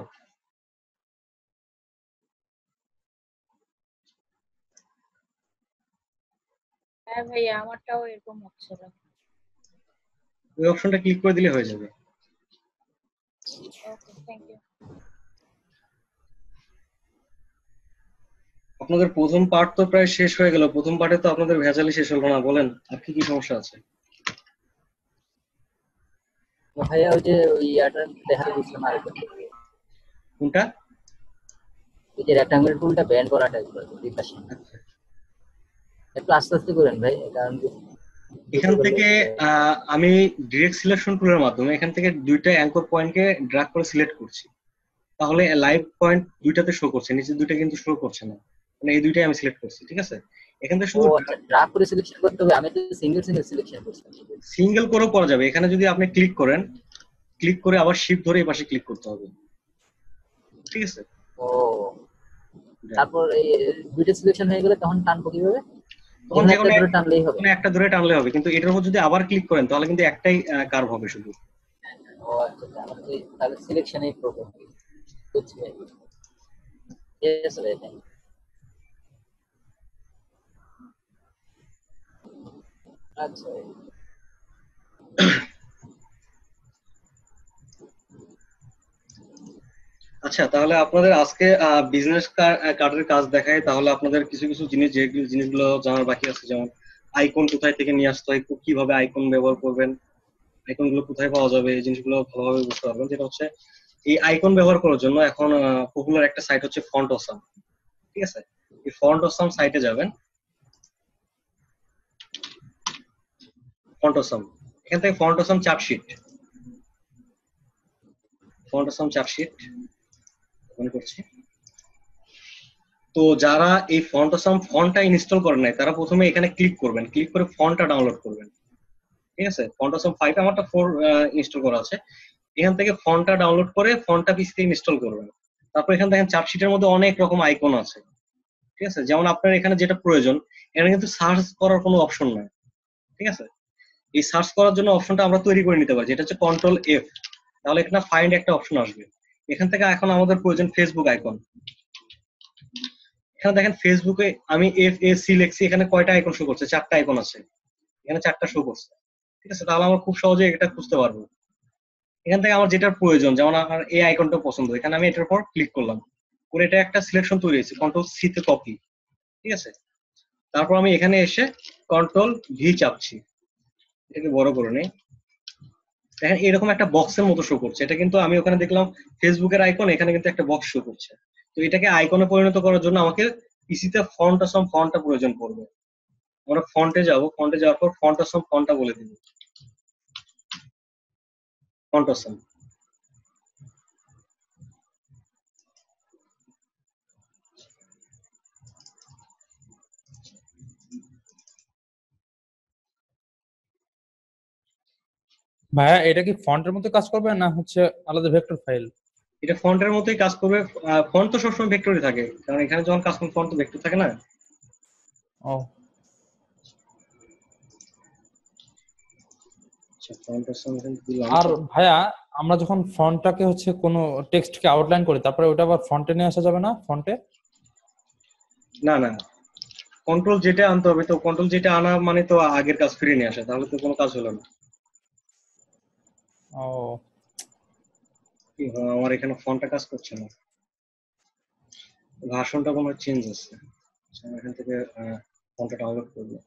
[SPEAKER 9] হ্যাঁ ভাইয়া, আমারটাও এরকম হচ্ছিল।
[SPEAKER 1] ওই অপশনটা ক্লিক করে দিলে হয়ে যাবে।
[SPEAKER 9] ওকে, থ্যাংক ইউ।
[SPEAKER 1] আপনাদের প্রথম পার্ট তো প্রায় শেষ হয়ে গেল। প্রথম পার্টে তো আপনাদের ভেজালই শেষ হলো না। বলেন আর কি কি সমস্যা আছে?
[SPEAKER 3] ভাইয়া ওই যে ওই ইয়াটা দেখাতে দিচ্ছিলাম আরেকটা,
[SPEAKER 1] কোনটা?
[SPEAKER 3] ওই যে রেক্টাঙ্গুলার টুলটা ব্যান্ড করাটা দুই পাশে। একটু আস্তে আস্তে করেন ভাই, কারণ
[SPEAKER 1] এখান থেকে আমি ডিরেক্ট সিলেকশন টুলের মাধ্যমে এখান থেকে দুইটা অ্যাঙ্কর পয়েন্টকে ড্র্যাগ করে সিলেক্ট করছি, তাহলে লাইভ পয়েন্ট দুইটাতে শো করছে, নিচে দুইটা কিন্তু শো করছে না, মানে এই দুইটাই আমি সিলেক্ট করছি। ঠিক আছে? এখান থেকে শুধু
[SPEAKER 3] ড্র্যাগ করে সিলেকশন করতে হবে। আমি তো সিঙ্গেল সিঙ্গেল সিলেকশন করছি।
[SPEAKER 1] সিঙ্গেল করেও করা যাবে। এখানে যদি আপনি ক্লিক করেন, ক্লিক করে আবার শিফট ধরে এই পাশে ক্লিক করতে হবে। ঠিক আছে?
[SPEAKER 3] ও, তারপর এই দুইটা সিলেকশন হয়ে গেলে তখন টানবো কিভাবে?
[SPEAKER 1] তখন
[SPEAKER 3] একটা ধরে টানলেই হবে।
[SPEAKER 1] একটা ধরে টানলে হবে, কিন্তু এটার উপর যদি আবার ক্লিক করেন তাহলে কিন্তু একটাই কার্ভ হবে শুধু।
[SPEAKER 3] ও আচ্ছা, তাহলে সিলেকশনেই প্রবলেম। বুঝছি ভাই। ইয়েস ভাই, থ্যাংক ইউ। আচ্ছা ভাই।
[SPEAKER 1] আচ্ছা, তাহলে আপনাদের আজকে বিজনেস কার্ডের কাজ দেখায়, তাহলে আপনাদের কিছু কিছু জিনিস, যে জিনিসগুলো জানার বাকি আছে, যেমন আইকন কোথায় থেকে নিয়ে আসতে হয়, কিভাবে আইকন ব্যবহার করবেন, আইকন গুলো কোথায় পাওয়া যাবে, এই জিনিসগুলো ভালোভাবে বুঝতে পারবেন। যেটা হচ্ছে এই আইকন ব্যবহার করার জন্য এখন পপুলার একটা সাইট হচ্ছে ফন্ট অসাম। ঠিক আছে? এই ফন্ট অসাম সাইটে যাবেন, ফন্ট অসাম, এখান থেকে ফন্ট অসাম চার্টশিট, ফন্ট অসাম চার্টশিট মনে করছি। তো যারা এই ফন্ট অসাম ফন্টটা ইনস্টল করেন নাই তারা প্রথমে এখানে ক্লিক করবেন, ক্লিক করে ফন্টটা ডাউনলোড করবেন। ঠিক আছে? ফন্ট অসাম 5 আমারটা 4 ইনস্টল করা আছে। এখান থেকে ফন্টটা ডাউনলোড করে ফন্টটা পিসিতে ইনস্টল করবেন। তারপর এখানে দেখেন চার্টশিটের মধ্যে অনেক রকম আইকন আছে। ঠিক আছে? যেমন আপনার এখানে যেটা প্রয়োজন, এখানে কিন্তু সার্চ করার কোনো অপশন নাই। ঠিক আছে? এই সার্চ করার জন্য অপশনটা আমরা তৈরি করে নিতে পারি, যেটা হচ্ছে কন্ট্রোল এফ। তাহলে এখানে ফাইন্ড একটা অপশন আসবে। এখান থেকে এখন আমাদের প্রয়োজন ফেসবুক আইকন। এখানে দেখেন ফেসবুকে আমি FAC লিখছি, এখানে কয়টা আইকন শো করছে? 4টা আইকন আছে, এখানে 4টা শো করছে। ঠিক আছে? তাহলে আমরা খুব সহজে এটা খুঁজতে পারবো। এখান থেকে আমার যেটার প্রয়োজন, যেমন আমার এই আইকনটা পছন্দ, এখানে আমি এটার উপর ক্লিক করলাম, করে এটা একটা সিলেকশন তৈরি হয়েছে, কন্ট্রোল সি তে কপি। ঠিক আছে? তারপর আমি এখানে এসে কন্ট্রোল ভি চাপছি, এটাকে বড় করে নেই। দেখেন এরকম একটা বক্সের মতো শো করছে। এটা কিন্তু আমি ওখানে দেখলাম ফেসবুকের আইকন, এখানে কিন্তু একটা বক্স শো করছে। তো এটাকে আইকনে পরিণত করার জন্য আমাকে পিসিতে ফন্ট অসাম ফন্টটা প্রয়োজন পড়বে। আমরা ফন্টে যাব, ফন্টে যাওয়ার পর ফন্ট অসাম ফন্টটা বলে দিব, ফন্ট অসাম।
[SPEAKER 2] ভাইয়া এটা কি ফন্টের মধ্যে কাজ করবে না হচ্ছে আলাদা ভেক্টর ফাইল?
[SPEAKER 1] এটা ফন্টের মতোই কাজ করবে। ফন্ট তো সবসময় ভেক্টরই থাকে, কারণ এখানে যখন কাজ করবে ফন্ট তো ভেক্টর থাকে না।
[SPEAKER 2] ও
[SPEAKER 1] আচ্ছা ফন্ট অসাম দিলাম।
[SPEAKER 2] আর ভাইয়া আমরা যখন ফন্টটাকে হচ্ছে কোনো টেক্সটকে আউটলাইন করি তারপরে ওটা আবার ফন্টে নিয়ে আসা যাবে না? ফন্টে
[SPEAKER 1] না না, কন্ট্রোল যেটা আনতে হবে, তো কন্ট্রোল যেটা আনা মানে তো আগের কাজ ফিরে নিয়ে আসে, তাহলে তো কোনো কাজ হলো না।
[SPEAKER 2] ও
[SPEAKER 1] আমার এখানে ফন্টটা কাজ করছে না, ভার্সনটা কোনো চেঞ্জ আছে। আচ্ছা, আমি এখান থেকে ফন্টটা ডাউনলোড করবো।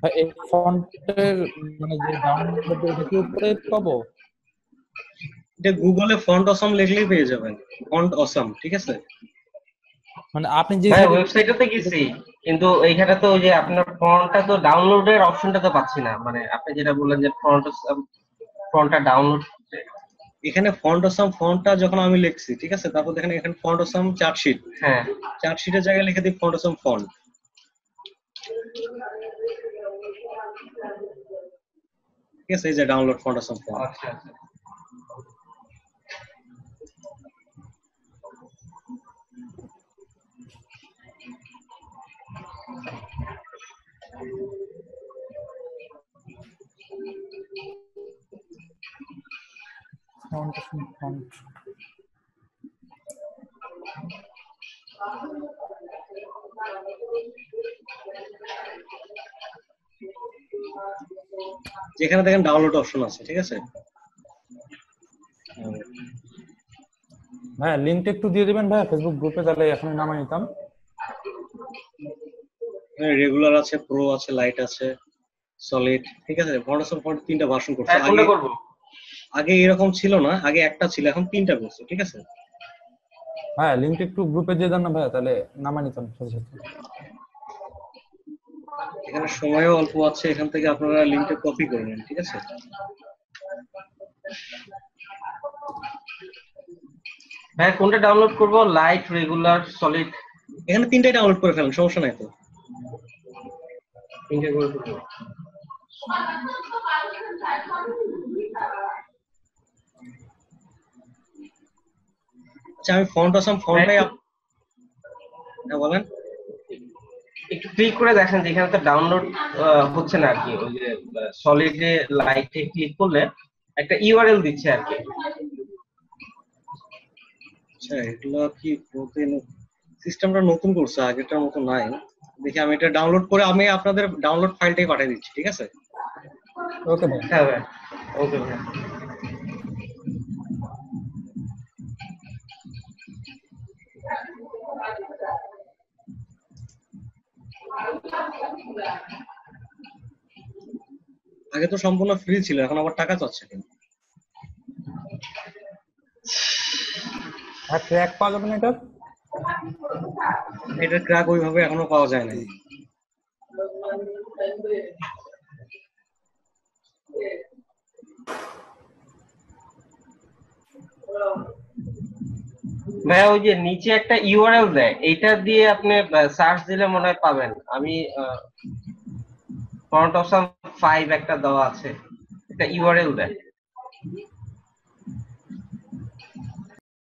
[SPEAKER 2] ভাই এই ফন্টের মানে যে ডাউনলোড এটা কি উপরে পাবো?
[SPEAKER 1] এটা গুগলে ফন্ট অসাম লিখলেই পেয়ে যাবেন, ফন্ট অসাম, ঠিক আছে?
[SPEAKER 2] মানে আপনি যে
[SPEAKER 5] হ্যাঁ ওয়েবসাইটে গেছি, কিন্তু এইখানে তো ওই যে আপনার ফন্টটা তো ডাউনলোডের অপশনটা তো পাচ্ছি না। মানে আপনি যেটা বললেন যে ফন্টটা ডাউনলোড,
[SPEAKER 1] এখানে ফন্ট অসাম ফন্টটা যখন আমি লিখছি, ঠিক আছে, তারপর দেখেন এখানে ফন্ট অসাম চার্টশিট,
[SPEAKER 5] হ্যাঁ
[SPEAKER 1] চার্টশিটের জায়গায় লিখে দিই ফন্ট অসাম ফন্ট, ঠিক আছে? এই যে ডাউনলোড ফন্ট অসাম ফন্ট।
[SPEAKER 5] আচ্ছা আচ্ছা।
[SPEAKER 2] ফন্ট ফন্ট
[SPEAKER 1] যেখানে দেখেন ডাউনলোড অপশন আছে, ঠিক আছে?
[SPEAKER 2] ভাইয়া লিংকটা একটু দিয়ে দিবেন ভাইয়া ফেসবুক গ্রুপে, তাহলে এখনই নামাই নিতাম।
[SPEAKER 1] রেগুলার আছে, প্রো আছে, লাইট আছে, সলিড, ঠিক আছে? ফন্ট অসাম ফন্ট 3টা ভার্সন করছে।
[SPEAKER 5] হ্যাঁ কোনটা করব?
[SPEAKER 1] আগে এরকম ছিল না, আগে একটা ছিল, এখন 3টা করছে, ঠিক আছে?
[SPEAKER 2] হ্যাঁ লিংকটা একটু গ্রুপে দিয়ে দেন না ভাইয়া, তাহলে নামাই নিতাম সাথে সাথে।
[SPEAKER 1] এখানে সময়ও অল্প আছে, এখান থেকে আপনারা লিংকটা কপি করে নেন, ঠিক আছে?
[SPEAKER 5] হ্যাঁ কোনটা ডাউনলোড করব? Light, regular, solid?
[SPEAKER 1] এখানে 3টাই ডাউনলোড করে ফেলেন, সমস্যা নাই তো।
[SPEAKER 5] তিনটে করে দেবো।
[SPEAKER 1] আচ্ছা আমি ফন্ট অসাম ফন্টটাই হ্যাঁ বলেন।
[SPEAKER 5] একটু ক্লিক করে দেখেন, যেখানে তো ডাউনলোড হচ্ছে না আর কি। ওই যে সলিডে লাইটে ক্লিক করলে একটা ইউআরএল দিচ্ছে আর কি।
[SPEAKER 1] আচ্ছা এগুলো কি সিস্টেমটা নতুন করছে, আগেরটার মতো নাই। দেখি আমি এটা ডাউনলোড করে আমি আপনাদের ডাউনলোড ফাইলটাই পাঠিয়ে দিচ্ছি, ঠিক আছে?
[SPEAKER 2] ওকে ভাই।
[SPEAKER 5] হ্যাঁ ভাই, ওকে ভাই।
[SPEAKER 1] আগে তো সম্পূর্ণ ফ্রি ছিল, এখন আবার টাকা চাচ্ছে কেন?
[SPEAKER 2] আর ট্র্যাক পাওয়া যাবে না এটা?
[SPEAKER 1] এটা ক্র্যাক ওইভাবে এখনো পাওয়া যায় নাই।
[SPEAKER 5] ভাই ওই যে নিচে একটা ইউআরএল দেয়, এইটা দিয়ে আপনি সার্চ দিলে মনে হয় পাবেন। আমি ফন্ট অসাম 5 একটা দেওয়া আছে, একটা ইউআরএল দেয়।